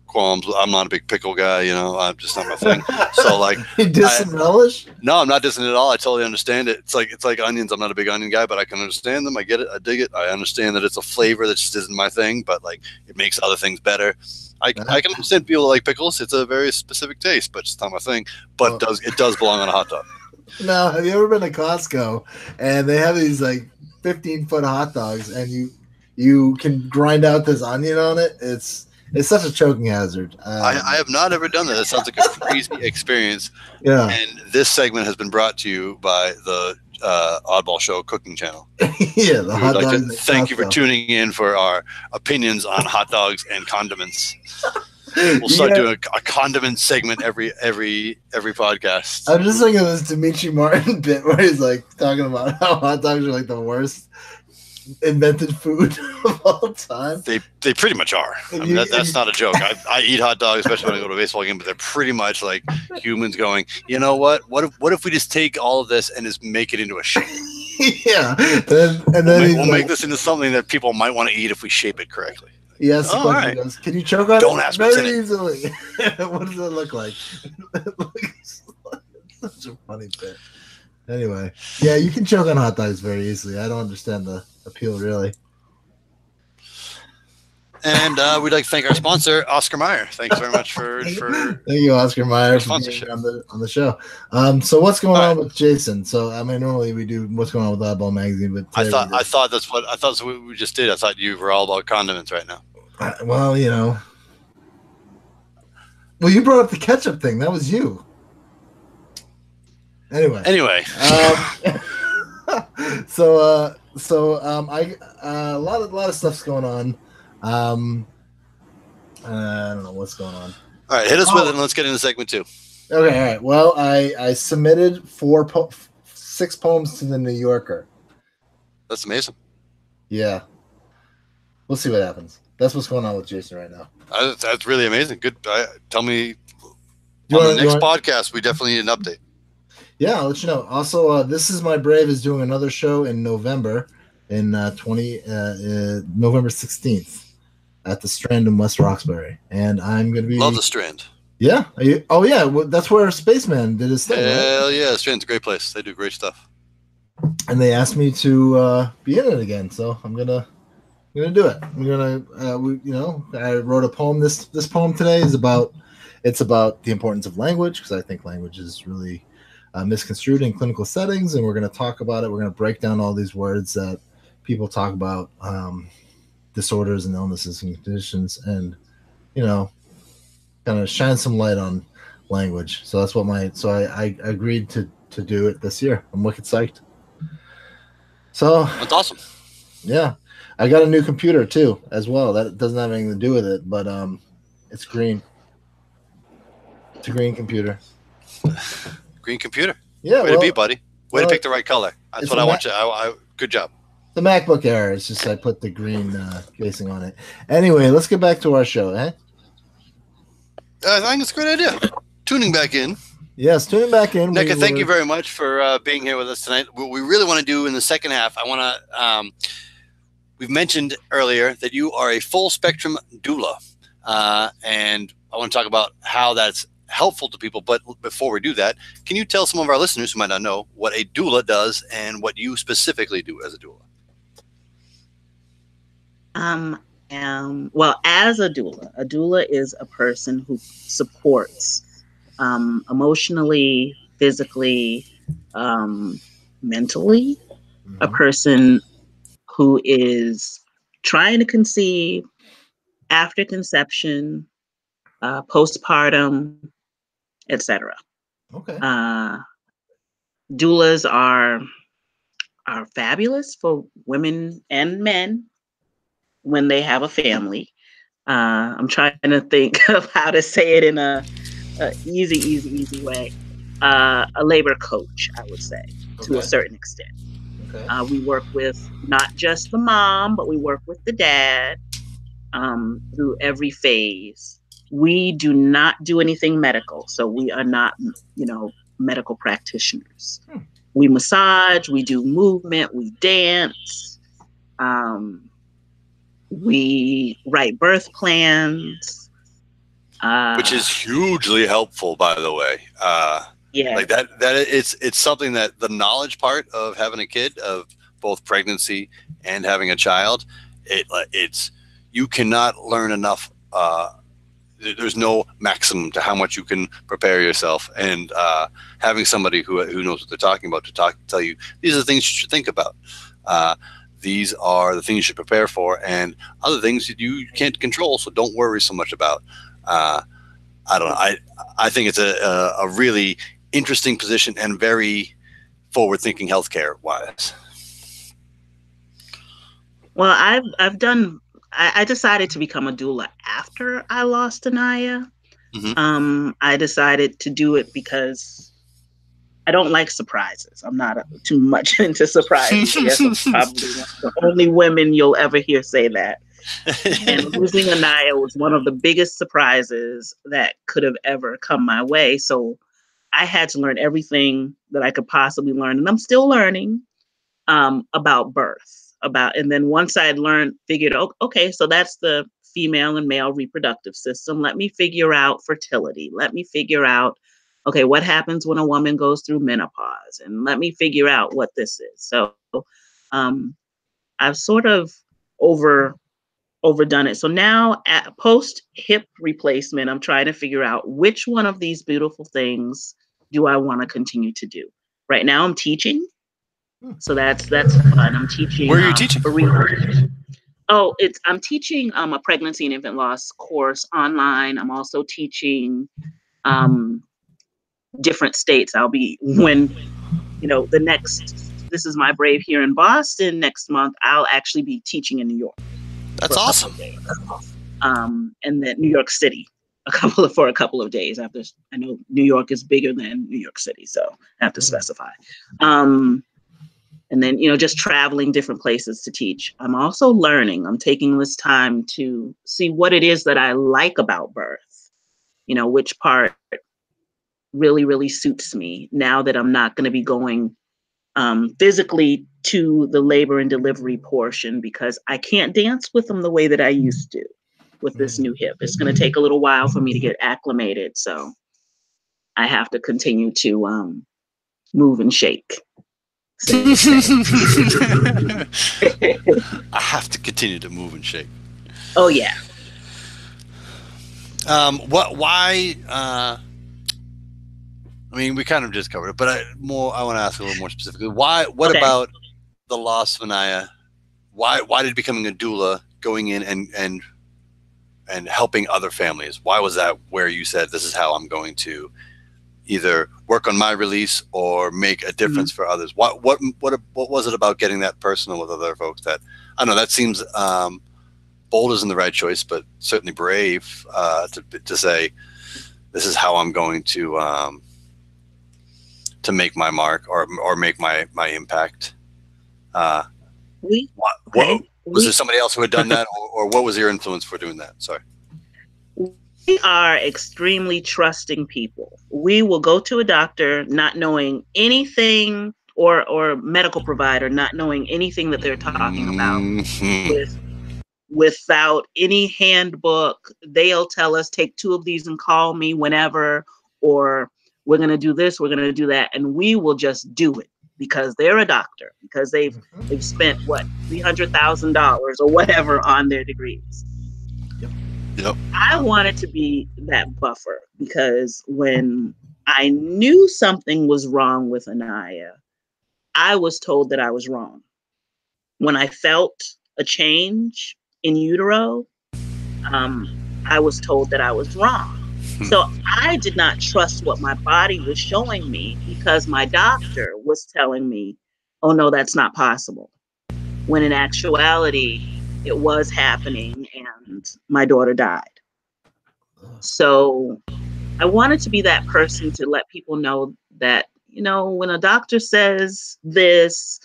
qualms. I'm not a big pickle guy, you know. I'm just not my thing. So like, you dissing relish? No, I'm not dissing it at all. I totally understand it. It's like onions. I'm not a big onion guy, but I can understand them. I get it. I dig it. I understand that it's a flavor that just isn't my thing, but like it makes other things better. I can understand people like pickles. It's a very specific taste, but it's not my thing. But it does belong on a hot dog. Now, have you ever been to Costco and they have these like 15-foot hot dogs, and you can grind out this onion on it? It's such a choking hazard. I have not ever done that. That sounds like a crazy experience. Yeah. And this segment has been brought to you by the Oddball Show cooking channel. Yeah, the hot dogs. Thank you for tuning in for our opinions on hot dogs and condiments. We'll start doing a condiment segment every podcast. I'm just thinking of this Dimitri Martin bit where he's like talking about how hot dogs are like the worst invented food of all time. They pretty much are. I mean, that's not a joke. I eat hot dogs, especially when I go to a baseball game, but they're pretty much like humans going, you know what? What if we just take all of this and just make it into a shape? Yeah. And then we'll make this into something that people might want to eat if we shape it correctly. Yes. All right. Goes, can you choke on Don't it? ask what's in it. Easily. What does it look like? It's such a funny bit. Anyway, yeah, you can choke on hot dogs very easily. I don't understand the appeal, really. And we'd like to thank our sponsor, Oscar Mayer. Thanks very much for thank you, Oscar Mayer, for being on the show. So what's going on with Jason? So I mean, normally we do what's going on with Oddball magazine, but I thought that's what we just did. I thought you were all about condiments right now. Well, you know. Well, you brought up the ketchup thing. That was you. Anyway. So I a lot of stuff's going on. I don't know what's going on. All right, hit us with it, and let's get into segment 2. Okay, all right. Well, I submitted 6 poems to the New Yorker. That's amazing. Yeah. We'll see what happens. That's what's going on with Jason right now. That's really amazing. Good. Tell me on the next podcast. We definitely need an update. Yeah, I'll let you know. Also, This Is My Brave is doing another show in November, in November 16th at the Strand in West Roxbury, and I'm going to be. Love the Strand. Yeah. Oh yeah. Well, that's where Spaceman did his thing. Hell right? Yeah, Strand's a great place. They do great stuff. And they asked me to be in it again, so I'm gonna do it. I'm gonna, I wrote a poem. This poem today is about the importance of language, because I think language is really misconstrued in clinical settings, and we're going to talk about it. We're going to break down all these words that people talk about, disorders and illnesses and conditions, and kind of shine some light on language. So that's what I agreed to do it this year. I'm wicked psyched. So that's awesome. Yeah, I got a new computer too, as well. That doesn't have anything to do with it, but it's green. It's a green computer. Green computer. Yeah. Way to be, buddy. Way to pick the right color. That's what I want you. Good job. The MacBook Air. It's just I put the green casing on it. Anyway, let's get back to our show, eh? I think it's a great idea. Tuning back in. Yes, tuning back in. Nneka, thank you very much for being here with us tonight. What we really want to do in the second half, I want to. We've mentioned earlier that you are a full spectrum doula, and I want to talk about how that's helpful to people. But before we do that, can you tell some of our listeners who might not know what a doula does and what you specifically do as a doula? Well, as a doula is a person who supports emotionally, physically, mentally, a person who is trying to conceive, after conception, postpartum, etc. Okay. Doulas are fabulous for women and men when they have a family. I'm trying to think of how to say it in a easy way. A labor coach, I would say, to a certain extent. Okay. We work with not just the mom, but we work with the dad through every phase. We do not do anything medical, so we are not, medical practitioners. We massage, we do movement, we dance, we write birth plans, which is hugely helpful, by the way. Yeah, like that it's something that the knowledge part of having a kid, of both pregnancy and having a child, it's you cannot learn enough. There's no maximum to how much you can prepare yourself, and having somebody who knows what they're talking about to tell you these are the things you should think about. These are the things you should prepare for, and other things that you can't control, so don't worry so much about. I don't know. I think it's a really interesting position and very forward-thinking healthcare wise. Well, I decided to become a doula after I lost Anaya. Mm-hmm. I decided to do it because I don't like surprises. I'm not too much into surprises. Yes, I'm probably the only women you'll ever hear say that. And losing Anaya was one of the biggest surprises that could have ever come my way. So I had to learn everything that I could possibly learn. And I'm still learning about birth. And then once I had figured, okay, so that's the female and male reproductive system. Let me figure out fertility. Let me figure out, okay, what happens when a woman goes through menopause? And let me figure out what this is. So I've sort of over overdone it. So now at post hip replacement, I'm trying to figure out which one of these beautiful things do I want to continue to do. Right now I'm teaching. So that's fun. I'm teaching. Where are you teaching? I'm teaching a pregnancy and infant loss course online. I'm also teaching different states. I'll be this is my brave here in Boston next month. I'll actually be teaching in New York. That's awesome. And then New York City for a couple of days. I know New York is bigger than New York City, so I have to specify. And then, just traveling different places to teach. I'm also learning. I'm taking this time to see what it is that I like about birth, which part really, really suits me now that I'm not going to be going physically to the labor and delivery portion, because I can't dance with them the way that I used to with this new hip. It's going to take a little while for me to get acclimated. So I have to continue to move and shake. I have to continue to move and shake. Oh yeah. Why? I mean, we kind of just covered it, but I want to ask a little more specifically. What about the loss of Anaya? Why did becoming a doula, going in and helping other families, why was that where you said, this is how I'm going to either work on my release or make a difference for others? What was it about getting that personal with other folks that, I don't know, that seems bold isn't the right choice, but certainly brave to say, this is how I'm going to make my mark or make my impact. Was there somebody else who had done that, or what was your influence for doing that? Sorry. We are extremely trusting people. We will go to a doctor not knowing anything, or medical provider not knowing anything that they're talking about. Without any handbook, they'll tell us, take 2 of these and call me whenever, or we're going to do this, we're going to do that. And we will just do it because they're a doctor, because they've spent $300,000 or whatever on their degrees. Yep. I wanted to be that buffer, because when I knew something was wrong with Anaya, I was told that I was wrong. When I felt a change in utero, I was told that I was wrong. So I did not trust what my body was showing me, because my doctor was telling me, oh no, that's not possible. When in actuality, it was happening and my daughter died. So I wanted to be that person to let people know that, when a doctor says this,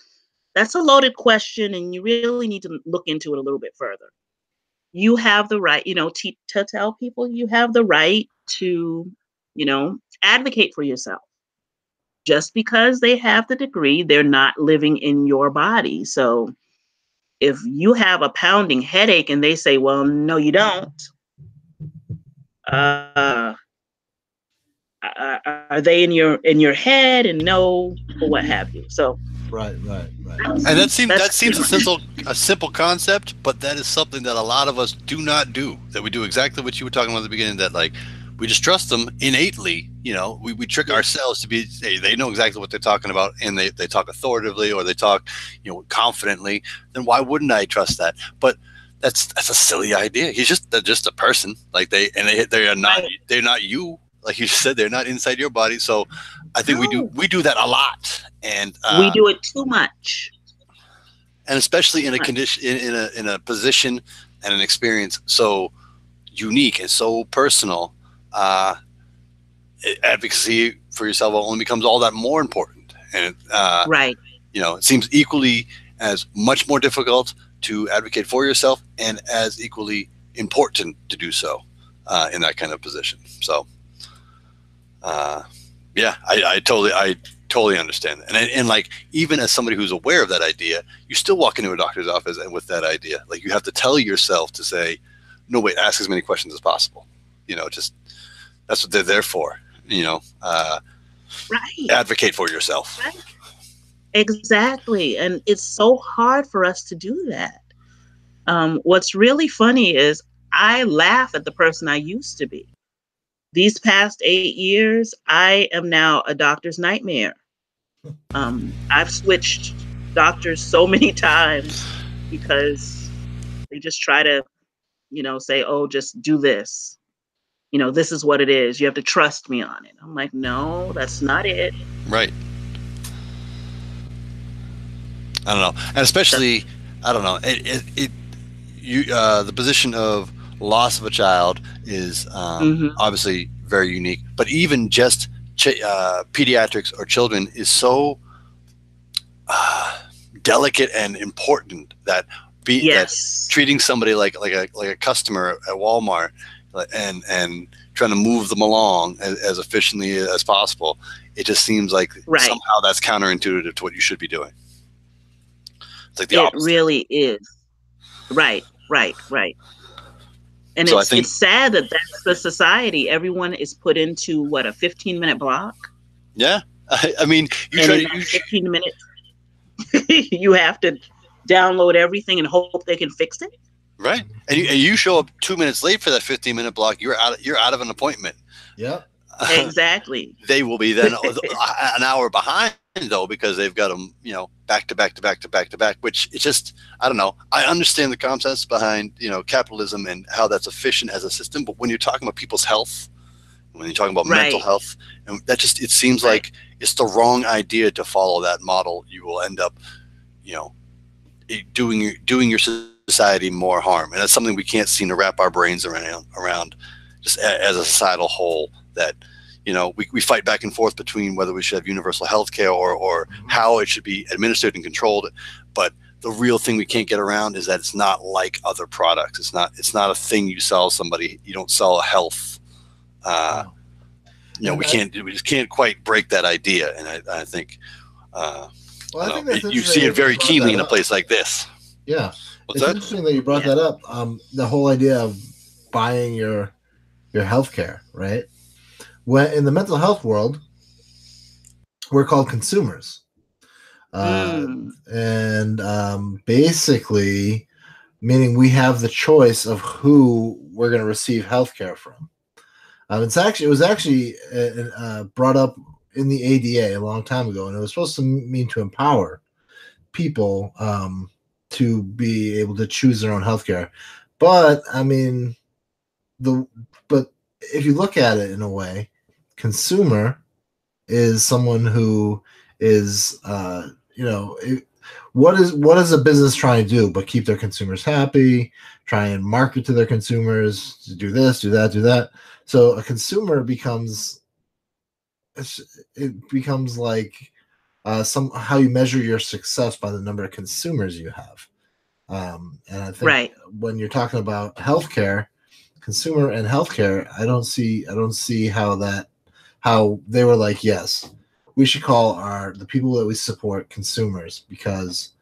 that's a loaded question and you really need to look into it a little bit further. You have the right, to tell people you have the right to, advocate for yourself. Just because they have the degree, they're not living in your body. So if you have a pounding headache and they say, well, no, you don't, are they in your head, and no, or what have you? So right. And that seems a simple concept, but that is something that a lot of us do not do. That we do exactly what you were talking about at the beginning. That we just trust them innately. We trick ourselves to be. They know exactly what they're talking about, and they talk authoritatively, or they talk confidently. Then why wouldn't I trust that? But that's a silly idea. They're just a person. They're not you. Like you just said, they're not inside your body. So I think we do that a lot, and we do it too much. And especially in a condition, in a position and an experience so unique and so personal, advocacy for yourself only becomes all that more important. And it seems equally as much more difficult to advocate for yourself, and as equally important to do so in that kind of position. So. I totally understand that. And even as somebody who's aware of that idea, you still walk into a doctor's office and with that idea, you have to tell yourself to say, no, wait, ask as many questions as possible. Just that's what they're there for. Advocate for yourself. Right. Exactly. And it's so hard for us to do that. What's really funny is I laugh at the person I used to be. These past 8 years, I am now a doctor's nightmare. I've switched doctors so many times because they just try to, say, oh, just do this. This is what it is. You have to trust me on it. I'm like, no, that's not it. Right. I don't know. And especially, I don't know, the position of loss of a child is obviously very unique, but even just pediatrics or children is so delicate and important that that treating somebody like a customer at Walmart and trying to move them along as efficiently as possible, it just seems like somehow that's counterintuitive to what you should be doing. It's like the opposite. It really is. Right. And so it's sad that that's the society. Everyone is put into a 15-minute block. Yeah. I mean, 15 minutes, you have to download everything and hope they can fix it. Right. And you show up 2 minutes late for that 15-minute block, you're out of an appointment. Yep. Exactly. They will be then an hour behind though, because they've got them, back to back, which it's just, I don't know. I understand the concepts behind, capitalism and how that's efficient as a system. But when you're talking about people's health, when you're talking about mental health, and that just, it seems like it's the wrong idea to follow that model. You will end up, doing your society more harm. And that's something we can't seem to wrap our brains around just as a societal whole, that we fight back and forth between whether we should have universal health care or how it should be administered and controlled. But the real thing we can't get around is that it's not like other products. It's not a thing you sell somebody. You don't sell a health. We just can't quite break that idea. And I think, you see it very keenly in a place like this. Yeah. It's interesting that you brought that up. The whole idea of buying your health care, right? When in the mental health world, we're called consumers. And basically, meaning we have the choice of who we're going to receive healthcare from. It was actually brought up in the ADA a long time ago, and it was supposed to mean to empower people to be able to choose their own healthcare. But but if you look at it in a way, consumer is someone who is what is a business trying to do but keep their consumers happy, try and market to their consumers to do this, do that. So a consumer becomes like how you measure your success by the number of consumers you have. And I think when you're talking about healthcare, consumer and healthcare, I don't see how they were like, yes, we should call the people that we support consumers, because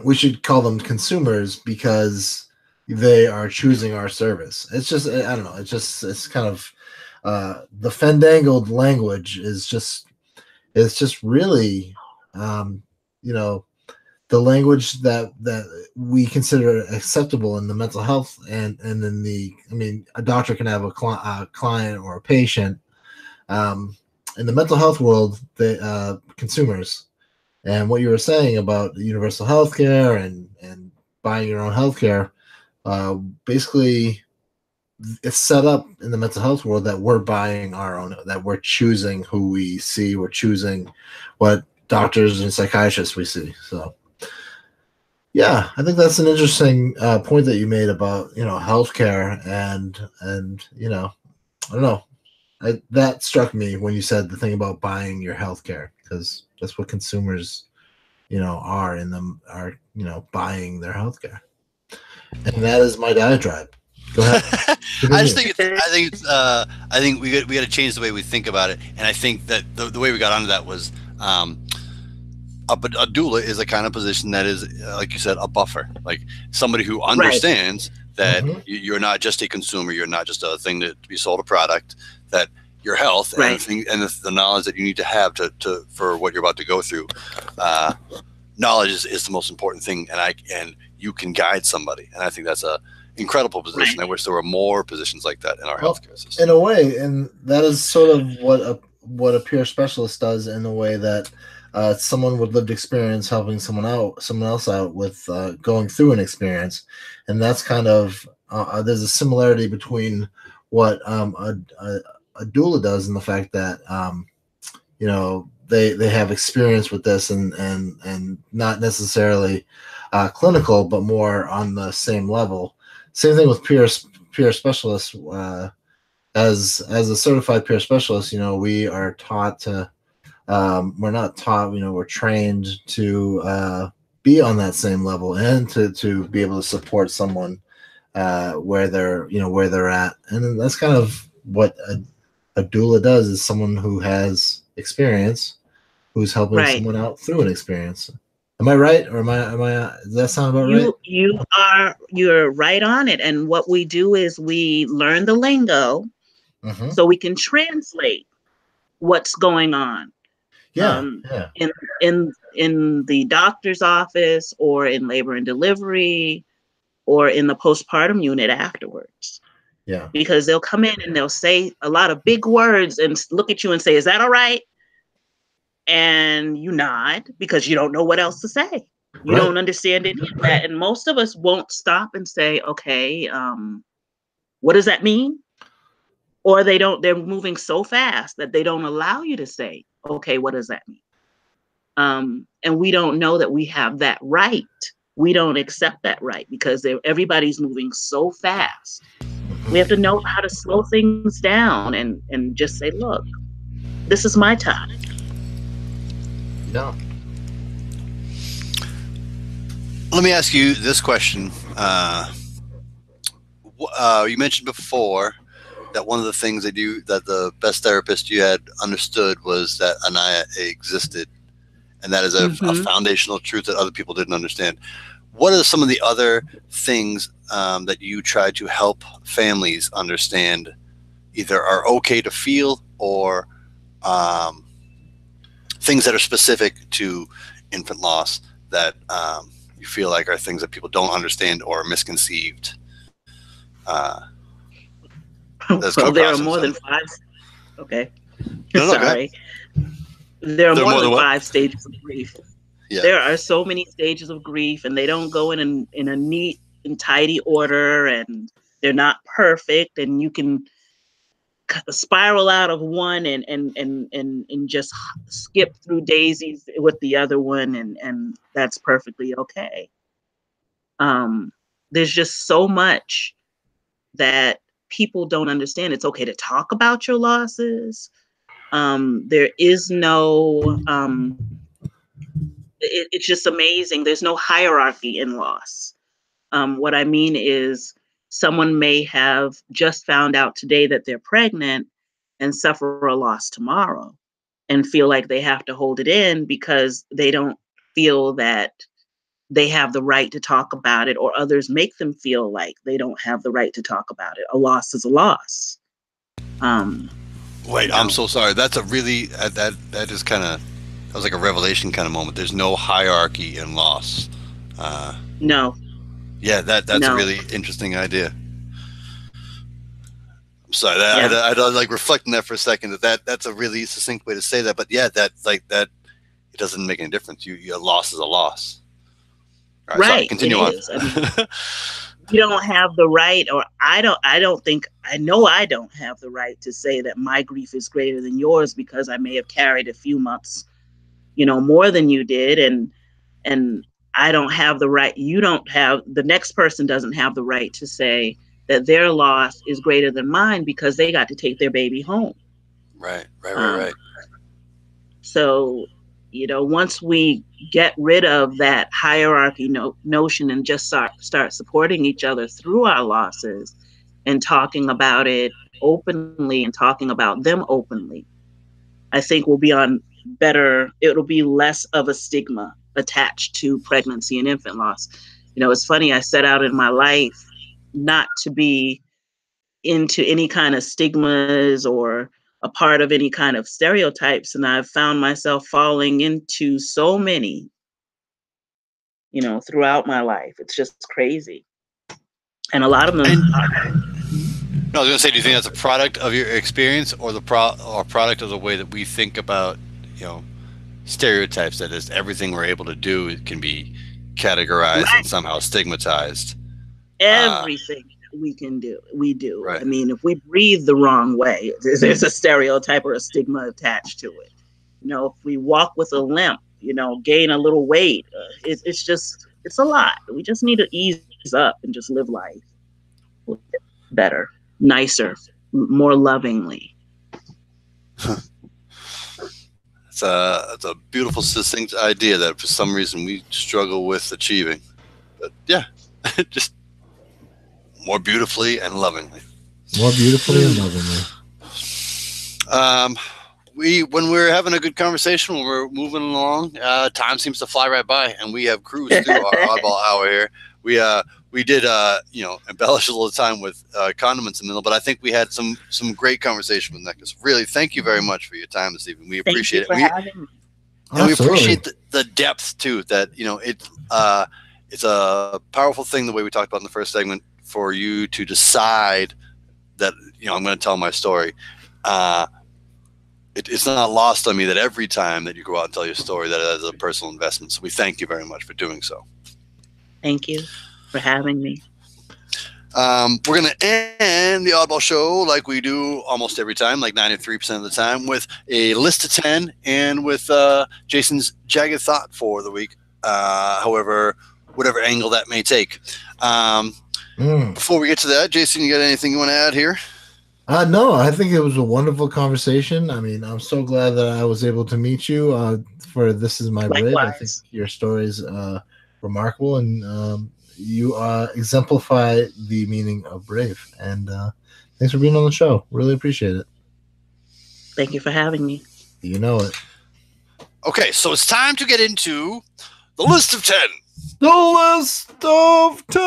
we should call them consumers because they are choosing our service. It's just, I don't know. It's kind of the fandangled language is just really, the language that we consider acceptable in the mental health and in a doctor can have a client or a patient. In the mental health world, the consumers, and what you were saying about universal health care and buying your own health care, basically it's set up in the mental health world that we're buying our own, that we're choosing who we see, we're choosing what doctors and psychiatrists we see. So yeah, I think that's an interesting point that you made about healthcare and I don't know, that struck me when you said the thing about buying your healthcare, because that's what consumers are buying their healthcare, and that is my diatribe. Go ahead. I think we got to change the way we think about it, and I think that the way we got onto that was. A doula is a kind of position that is, like you said, a buffer, like somebody who understands that you're not just a consumer, you're not just a thing to be sold a product, that your health and the knowledge that you need to have for what you're about to go through knowledge is the most important thing, and you can guide somebody, and I think that's a incredible position. Right. I wish there were more positions like that in our healthcare system. In a way, and that is sort of what a peer specialist does, in a way that someone with lived experience helping someone else out with going through an experience, and that's kind of there's a similarity between what a doula does, and the fact that you know, they have experience with this, and not necessarily clinical, but more on the same level. Same thing with peer specialists. As a certified peer specialist, you know, we are taught to. We're not taught. You know, we're trained to be on that same level, and to be able to support someone where they're at, and that's kind of what a doula does, is someone who has experience, who's helping someone out through an experience. Am I right, or am I? Does that sound about right? You're right on it. And what we do is we learn the lingo, so we can translate what's going on. Yeah. In the doctor's office, or in labor and delivery, or in the postpartum unit afterwards. Yeah. Because they'll come in and they'll say a lot of big words and look at you and say, "Is that all right?" And you nod, because you don't know what else to say. You don't understand any of that. And most of us won't stop and say, "Okay, what does that mean?" Or they're moving so fast that they don't allow you to say, "Okay, what does that mean?" And we don't know that we have that right. We don't accept that right, because everybody's moving so fast. We have to know how to slow things down and just say, "Look, this is my time." No. Let me ask you this question. You mentioned before that one of the things that the best therapist you had understood was that Anaya existed, and that is a foundational truth that other people didn't understand. What are some of the other things that you try to help families understand, either are okay to feel, or things that are specific to infant loss that you feel like are things that people don't understand or misconceived? Well, there are more than 5. Okay. No, sorry. There are more than 5 stages of grief. Yeah. There are so many stages of grief, and they don't go in a neat and tidy order, and they're not perfect, and you can spiral out of one and just skip through daisies with the other one, and that's perfectly okay. There's just so much that people don't understand. It's okay to talk about your losses. There is no it's just amazing. There's no hierarchy in loss. What I mean is, someone may have just found out today that they're pregnant and suffer a loss tomorrow and feel like they have to hold it in because they don't feel that they have the right to talk about it, or others make them feel like they don't have the right to talk about it. A loss is a loss. Wait, I'm so sorry. That's a really, that is kind of, that was like a revelation kind of moment. There's no hierarchy in loss. No. Yeah, that's a really interesting idea. I'm sorry, I like reflecting that for a second. That's a really succinct way to say that. But yeah, that it doesn't make any difference. Your loss is a loss. All right, sorry, continue on. I mean, you don't have the right, or I know I don't have the right to say that my grief is greater than yours because I may have carried a few months, more than you did, and I don't have the right. The next person doesn't have the right to say that their loss is greater than mine because they got to take their baby home. Right. So, once we get rid of that hierarchy notion and just start supporting each other through our losses and talking about it openly and talking about them openly, I think we'll be on better. It'll be less of a stigma attached to pregnancy and infant loss. It's funny, I set out in my life not to be into any kind of stigmas or a part of any kind of stereotypes. And I've found myself falling into so many throughout my life. It's just crazy. And a lot of them are. No, I was going to say, do you think that's a product of your experience or or product of the way that we think about, stereotypes? That is, everything we're able to do can be categorized and somehow stigmatized. Everything we can do, we do. Right. I mean, if we breathe the wrong way, there's a stereotype or a stigma attached to it. If we walk with a limp, gain a little weight, it's a lot. We just need to ease up and just live life better, nicer, more lovingly. It's a beautiful, succinct idea that for some reason we struggle with achieving. But yeah, just more beautifully and lovingly. More beautifully and lovingly. When we're having a good conversation, when we're moving along, time seems to fly right by, and we have cruised through our oddball hour here. We did embellish a little time with condiments in the middle, but I think we had some great conversation with Nneka. So really, thank you very much for your time this evening. We appreciate it. And we appreciate the depth too. That it's a powerful thing the way we talked about in the first segment for you to decide that I'm going to tell my story. It's not lost on me that every time that you go out and tell your story, that it is a personal investment. So we thank you very much for doing so. Thank you for having me. We're going to end the Oddball show like we do almost every time, like 93% of the time, with a list of 10 and with Jason's jagged thought for the week, however, whatever angle that may take. Before we get to that, Jason, you got anything you want to add here? No, I think it was a wonderful conversation. I mean, I'm so glad that I was able to meet you for This Is My Brave. I think your story is remarkable, and you exemplify the meaning of brave. And thanks for being on the show. Really appreciate it. Thank you for having me. You know it. Okay, so it's time to get into the list of 10. The list of 10.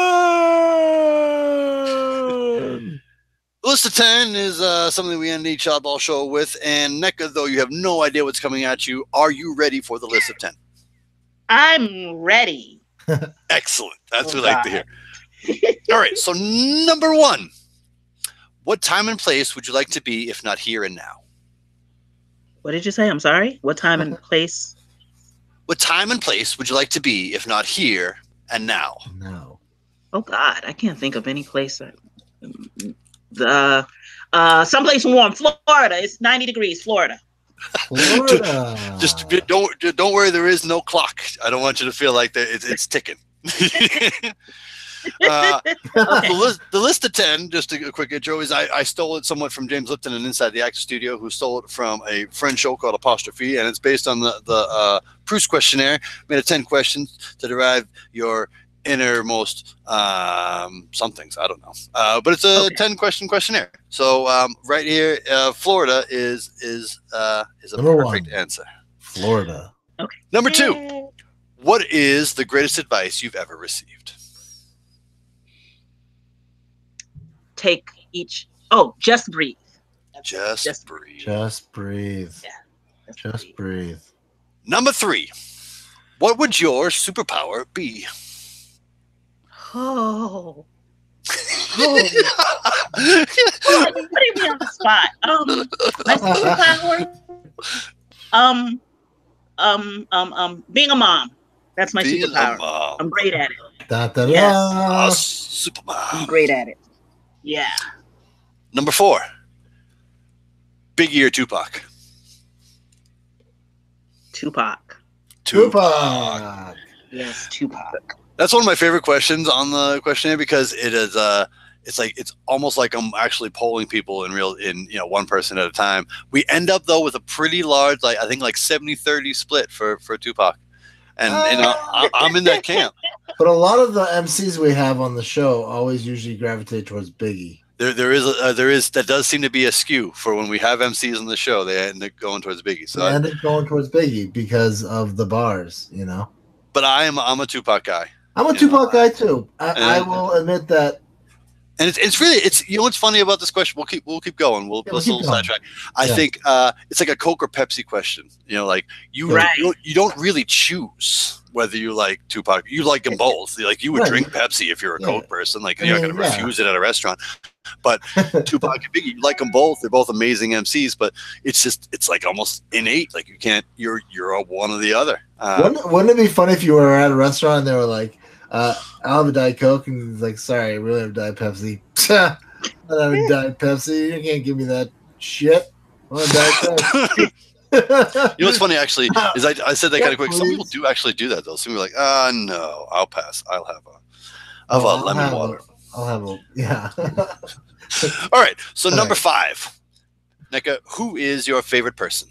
The list of 10 is something we end each oddball show with. And Nneka, though you have no idea what's coming at you, are you ready for the list of 10? I'm ready. Excellent. That's what we like to hear. All right. So number 1, what time and place would you like to be if not here and now? What did you say? I'm sorry. What time and place? What time and place would you like to be if not here and now? No. Oh God, I can't think of any place. Someplace warm. Florida. It's 90 degrees. Florida. Just don't worry. There is no clock. I don't want you to feel like it's ticking. The list of 10, just a quick intro, is I stole it somewhat from James Lipton and Inside the Actor Studio, who stole it from a French show called Apostrophe, and it's based on the Proust questionnaire, made of 10 questions to derive your innermost somethings. I don't know, but it's a 10-question questionnaire. So right here, Florida is a perfect answer. Florida. Okay. Number 2, what is the greatest advice you've ever received? Just breathe. Just breathe. Just breathe. Yeah. Just breathe. Number 3, what would your superpower be? Oh. Putting me on the spot. My superpower. Being a mom. That's my superpower. I'm great at it. Yes. Supermom. I'm great at it. Yeah. Number 4, Biggie or Tupac? Tupac. Yes, Tupac. That's one of my favorite questions on the questionnaire because it is it's almost like I'm actually polling people in one person at a time. We end up though with a pretty large, I think 70-30 split for Tupac, and I'm in that camp. But a lot of the MCs we have on the show always usually gravitate towards Biggie. There is that does seem to be a skew for when we have MCs on the show. They end up going towards Biggie. So they end up going towards Biggie because of the bars, But I'm a Tupac guy. I'm a Tupac guy too. I will admit that. And it's really what's funny about this question. We'll keep going. Let's a little sidetrack. I think it's like a Coke or Pepsi question. You don't really choose. whether you like Tupac. You like them both. Like you would Right. drink Pepsi if you're a Coke person. Like I you're not mean, going to refuse it at a restaurant. But Tupac and Biggie, you like them both. They're both amazing MCs. But it's like almost innate. Like you can't. You're a one or the other. Wouldn't it be funny if you were at a restaurant and they were like, "I'll have a Diet Coke," and it's like, "Sorry, I really have Diet Pepsi." I don't have a Diet Pepsi. You can't give me that shit. I want a Diet Coke. You know what's funny actually is I said that kind of quick. Some please. people do actually do that though. Some people are like, no, I'll pass. I'll have a lemon water. I'll have a yeah. All right. So All number right. 5, Nneka, who is your favorite person?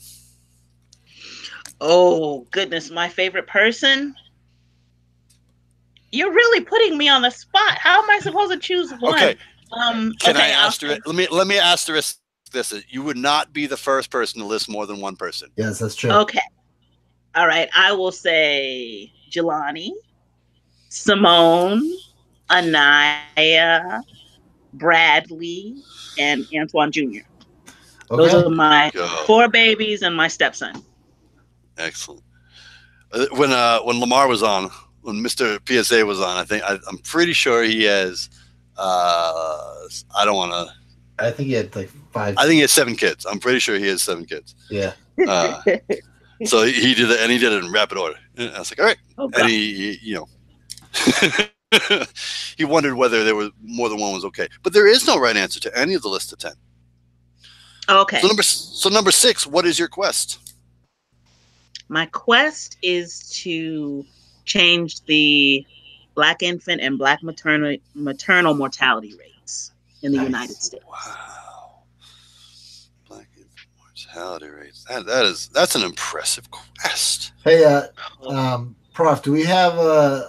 Oh goodness, my favorite person. You're really putting me on the spot. How am I supposed to choose one? Okay. Can I I'll asterisk? Let me asterisk this. You would not be the first person to list more than one person. Yes, that's true. Okay. All right. I will say Jelani, Simone, Anaya, Bradley, and Antoine Jr. Those Okay. are my Go. 4 babies and my stepson. Excellent. When Lamar was on, when Mr. PSA was on, I'm pretty sure he has. I don't want to. I think he had like 5. I think he has 7 kids. I'm pretty sure he has 7 kids. Yeah. So he did it, and he did it in rapid order. And I was like, all right. Oh, And he you know, he wondered whether there was more than one was okay. But there is no right answer to any of the list of 10. okay. So number 6, what is your quest? My quest is to change the Black infant and Black maternal mortality rates in the Nice. United States. Wow. Black infant mortality rates. That's an impressive quest. Hey, Prof, do we have the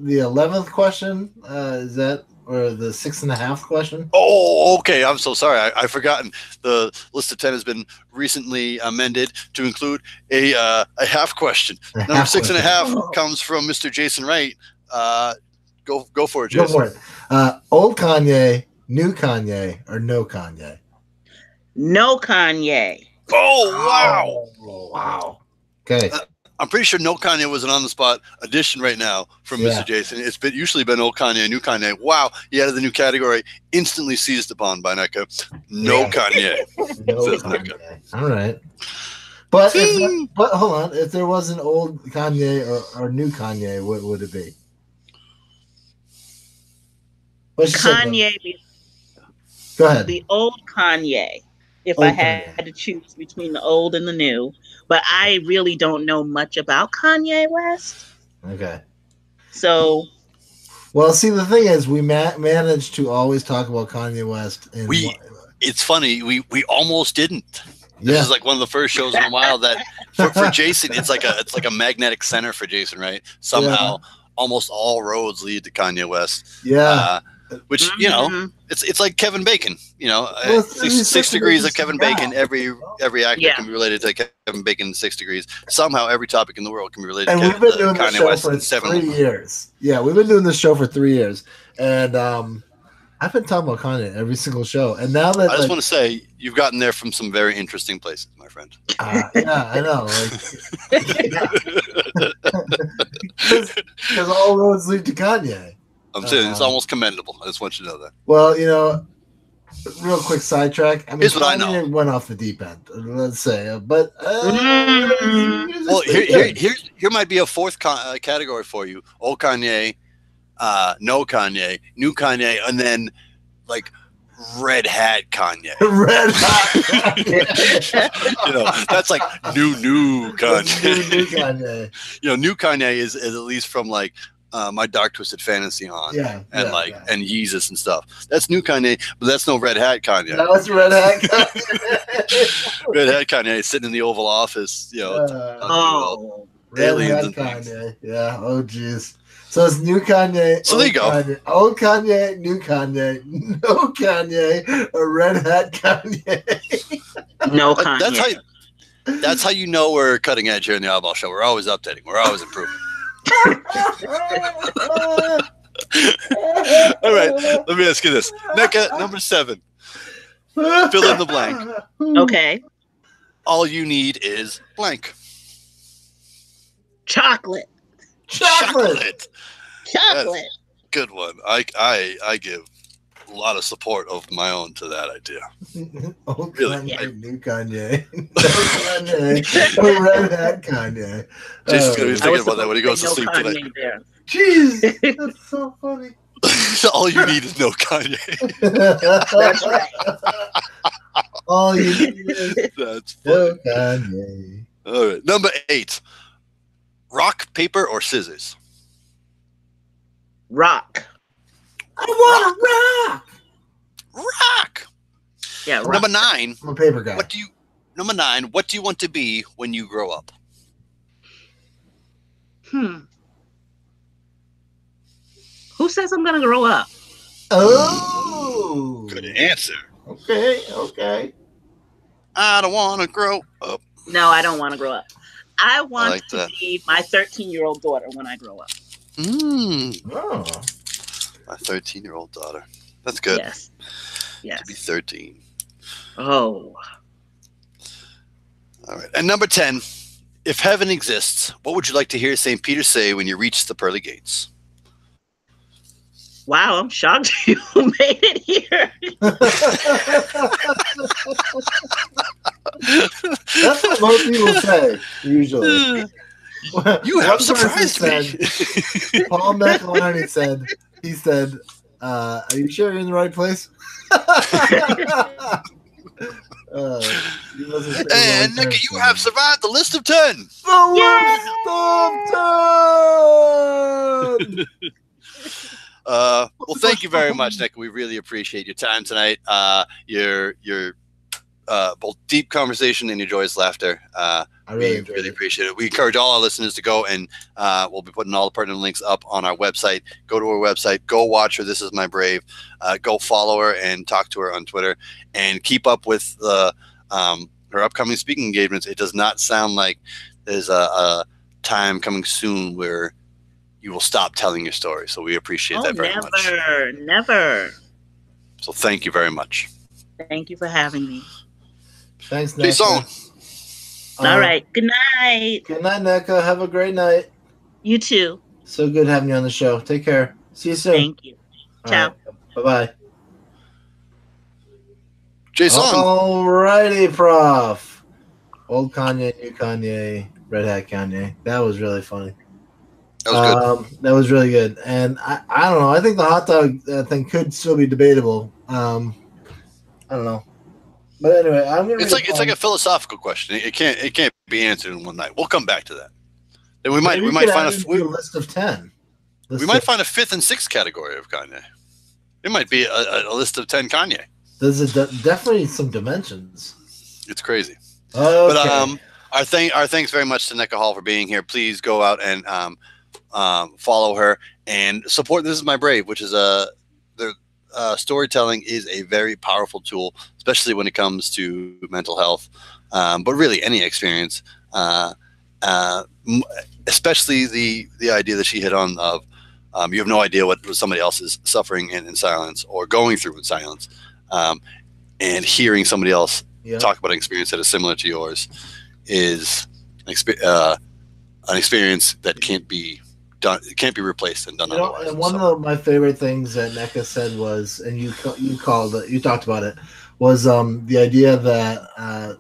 11th question? Is that or the 6.5 question? Oh, okay. I'm so sorry. I've forgotten. The list of 10 has been recently amended to include a half question. Number half 6.5 comes from Mr. Jason Wright. Go for it, Jason. Go for it. Old Kanye, new Kanye, or no Kanye? No Kanye. Oh, wow. Oh, wow. Okay. I'm pretty sure no Kanye was an on the spot addition right now from Yeah. Mr. Jason. It's usually been old Kanye, new Kanye. Wow, he added the new category, instantly seized upon by Nneka. No Yeah. Kanye. No Says Kanye. All right. But but hold on, if there was an old Kanye or new Kanye, what would it be? What's your second one? Kanye, Go ahead. the old Kanye. If Old I had to choose between the old and the new, but I really don't know much about Kanye West. Okay. So Well, see, the thing is, we managed to always talk about Kanye West. And It's funny, we almost didn't. This is like one of the first shows in a while that for Jason, it's like a magnetic center for Jason, right? Somehow, almost all roads lead to Kanye West. Yeah. Which it's like Kevin Bacon. Well, 6 degrees of Kevin Bacon. Every actor Yeah. can be related to Kevin Bacon in 6 degrees. Somehow, every topic in the world can be related And to we've been doing this Kanye show West for in 7. 3 years. Yeah, we've been doing this show for 3 years, and I've been talking about Kanye every single show. And now that I just want to say you've gotten there from some very interesting places, my friend. yeah, I know. Because all roads lead to Kanye. I'm saying it's almost commendable. I just want you to know that. Well, real quick sidetrack. I mean, Here's what I Kanye know. went off the deep end, let's say. But Well, here might be a fourth category for you: old Kanye, no Kanye, new Kanye, and then like red hat Kanye. Red hot Kanye. That's like new Kanye. New Kanye. New Kanye is at least from like My Dark Twisted Fantasy on, and and Yeezus and stuff. That's new Kanye, but that's no red hat Kanye. That was red hat Kanye. Red hat Kanye sitting in the Oval Office, talking about Red aliens hat and things. Kanye. Yeah. Oh, jeez. So it's new Kanye. So there you go. Kanye, old Kanye, new Kanye, no Kanye, a red hat Kanye. no Kanye. That's how you know we're cutting edge here in the Oddball Show. We're always updating. We're always improving. All right, let me ask you this. Nneka, number 7. Fill in the blank. Okay. All you need is blank. Chocolate. Chocolate. Chocolate. Good one. I give a lot of support of my own to that idea. Old Really? Kanye, new Kanye. No Kanye. No red hat Kanye. Jason's going to be I thinking was about that when he goes to supposed sleep say no tonight. Kanye there. Jeez, that's so funny. All you need is no Kanye. That's right. All you need is That's no funny. Kanye. All right. Number 8. Rock, paper, or scissors? Rock. I want a rock. Rock. Yeah, rock. Number 9. I'm a paper guy. Number 9. What do you want to be when you grow up? Who says I'm gonna grow up? Oh. Good answer. Okay. I don't want to grow up. No, I don't want to grow up. I want like to that. be my 13-year-old daughter when I grow up. Oh. My 13-year-old daughter. That's good. Yes. To be 13. Oh. All right. And number 10. If heaven exists, what would you like to hear St. Peter say when you reach the pearly gates? Wow, I'm shocked you made it here. That's what most people say, usually. You have One person surprised me. said- Paul McElhinney said, are you sure you're in the right place? And Nneka, you have survived the list of 10. The list of 10! Well, thank you very much, Nneka. We really appreciate your time tonight. Your both deep conversation and your joyous laughter. I We really appreciate it. We encourage all our listeners to go, and we'll be putting all the pertinent links up on our website. Go to our website. Go watch her. This is my brave. Go follow her and talk to her on Twitter, and keep up with her upcoming speaking engagements. It does not sound like there's a time coming soon where you will stop telling your story. So we appreciate that very much. Never. So thank you very much. Thank you for having me. Thanks, Nneka. Jason. All right. Good night. Good night, Nneka. Have a great night. You too. So good having you on the show. Take care. See you soon. Thank you. Ciao. Bye-bye. Jason. Alrighty, Prof. Old Kanye, new Kanye, red hat Kanye. That was really funny. That was good. That was really good. And I don't know. I think the hot dog thing could still be debatable. I don't know. But anyway, I'm gonna. It's like a philosophical question. It can't be answered in one night. We'll come back to that. Then we might find a list of 10. We might find a 5th and 6th category of Kanye. It might be a list of 10 Kanye. There's definitely some dimensions. It's crazy. Okay. But our thanks very much to Nneka Hall for being here. Please go out and follow her and support This Is My Brave, which is storytelling is a very powerful tool, especially when it comes to mental health, but really any experience, especially the idea that she hit on of you have no idea what somebody else is suffering in silence or going through in silence, and hearing somebody else talk about an experience that is similar to yours is an experience that can't be done. It can't be replaced and done otherwise. And one of my favorite things that Nneka said was, and you talked about it, was the idea that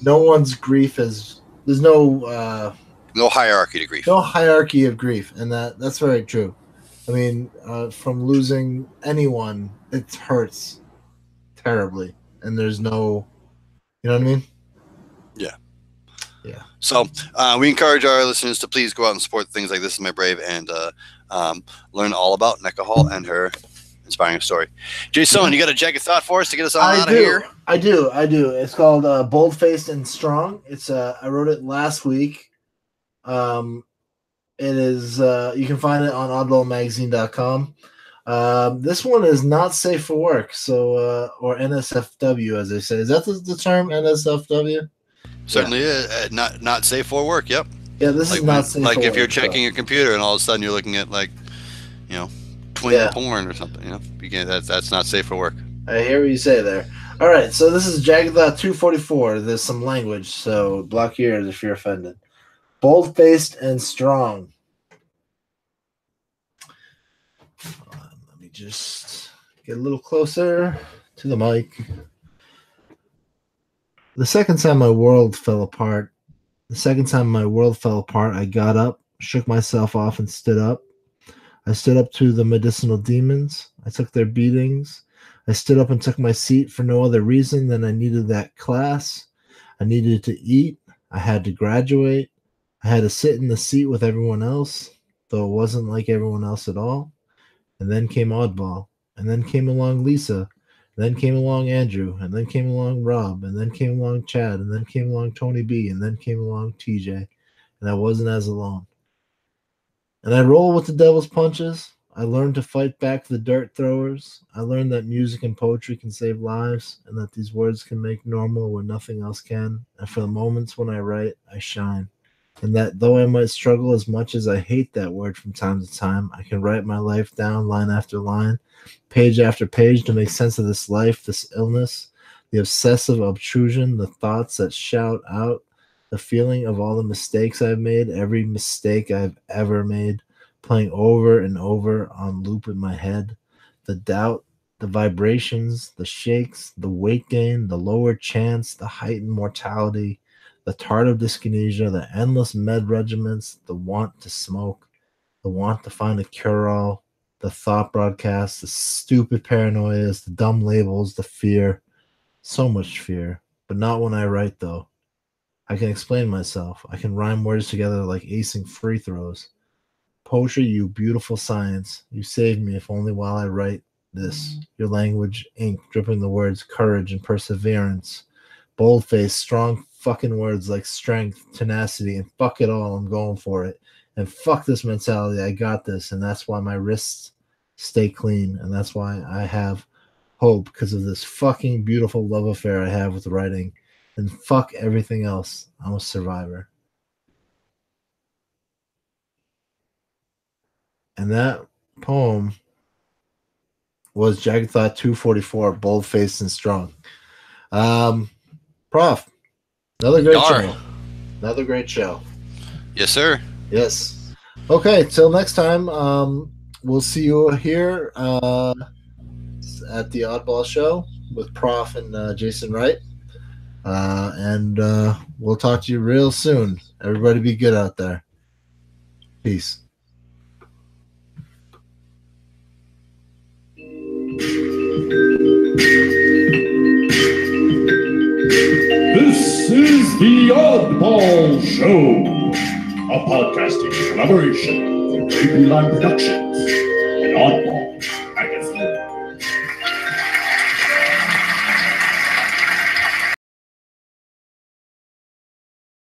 no one's grief is there's no hierarchy to grief. No hierarchy of grief, and that's very true. I mean, from losing anyone, it hurts terribly, and there's no, you know what I mean? Yeah. Yeah. So we encourage our listeners to please go out and support things like This Is My Brave and learn all about Nneka Hall and her inspiring story. Jason, you got a jacket thought for us to get us on out of here? I do. It's called Bold-Faced and Strong. It's I wrote it last week. It is you can find it on oddballmagazine.com. This one is not safe for work, so or NSFW as they say. Is that the term, NSFW? Certainly is. Not safe for work. Yep. Yeah, this is not safe. Like for if you're work, checking your computer and all of a sudden you're looking at twin porn or something. You can't. That's not safe for work. I hear what you say there. All right, so this is Jagged Thought 244. There's some language, so block your ears if you're offended. Bold-faced and strong. just get a little closer to the mic. The second time my world fell apart, I got up, shook myself off, and stood up. I stood up to the medicinal demons. I took their beatings. I stood up and took my seat for no other reason than I needed that class. I needed to eat. I had to graduate. I had to sit in the seat with everyone else, though it wasn't like everyone else at all. And then came Oddball. And then came along Lisa. And then came along Andrew. And then came along Rob. And then came along Chad. And then came along Tony B. And then came along TJ. And I wasn't as alone. And I roll with the devil's punches. I learned to fight back the dirt throwers. I learned that music and poetry can save lives, and that these words can make normal where nothing else can. And for the moments when I write, I shine. And that though I might struggle as much as I hate that word from time to time, I can write my life down line after line, page after page, to make sense of this life, this illness, the obsessive obtrusion, the thoughts that shout out, the feeling of all the mistakes I've made, every mistake I've ever made, playing over and over on loop in my head, the doubt, the vibrations, the shakes, the weight gain, the lower chance, the heightened mortality, the tardive dyskinesia, the endless med regimens, the want to smoke, the want to find a cure-all, the thought broadcasts, the stupid paranoias, the dumb labels, the fear. So much fear, but not when I write, though. I can explain myself. I can rhyme words together like acing free throws. Poetry, you beautiful science. You saved me, if only while I write this. Your language, ink, dripping the words courage and perseverance. Bold-faced, strong fucking words like strength, tenacity, and fuck it all, I'm going for it. And fuck this mentality, I got this. And that's why my wrists stay clean. And that's why I have hope, because of this fucking beautiful love affair I have with writing. And fuck everything else. I'm a survivor. And that poem was Jagged Thought 244, Bold-Faced and Strong. Prof, another great show. Another great show. Yes, sir. Yes. Okay, till next time, we'll see you here at the Oddball Show with Prof and Jason Wright. And we'll talk to you real soon. Everybody be good out there. Peace. This is the Oddball Show, a podcasting collaboration from Babyland Productions and Oddball.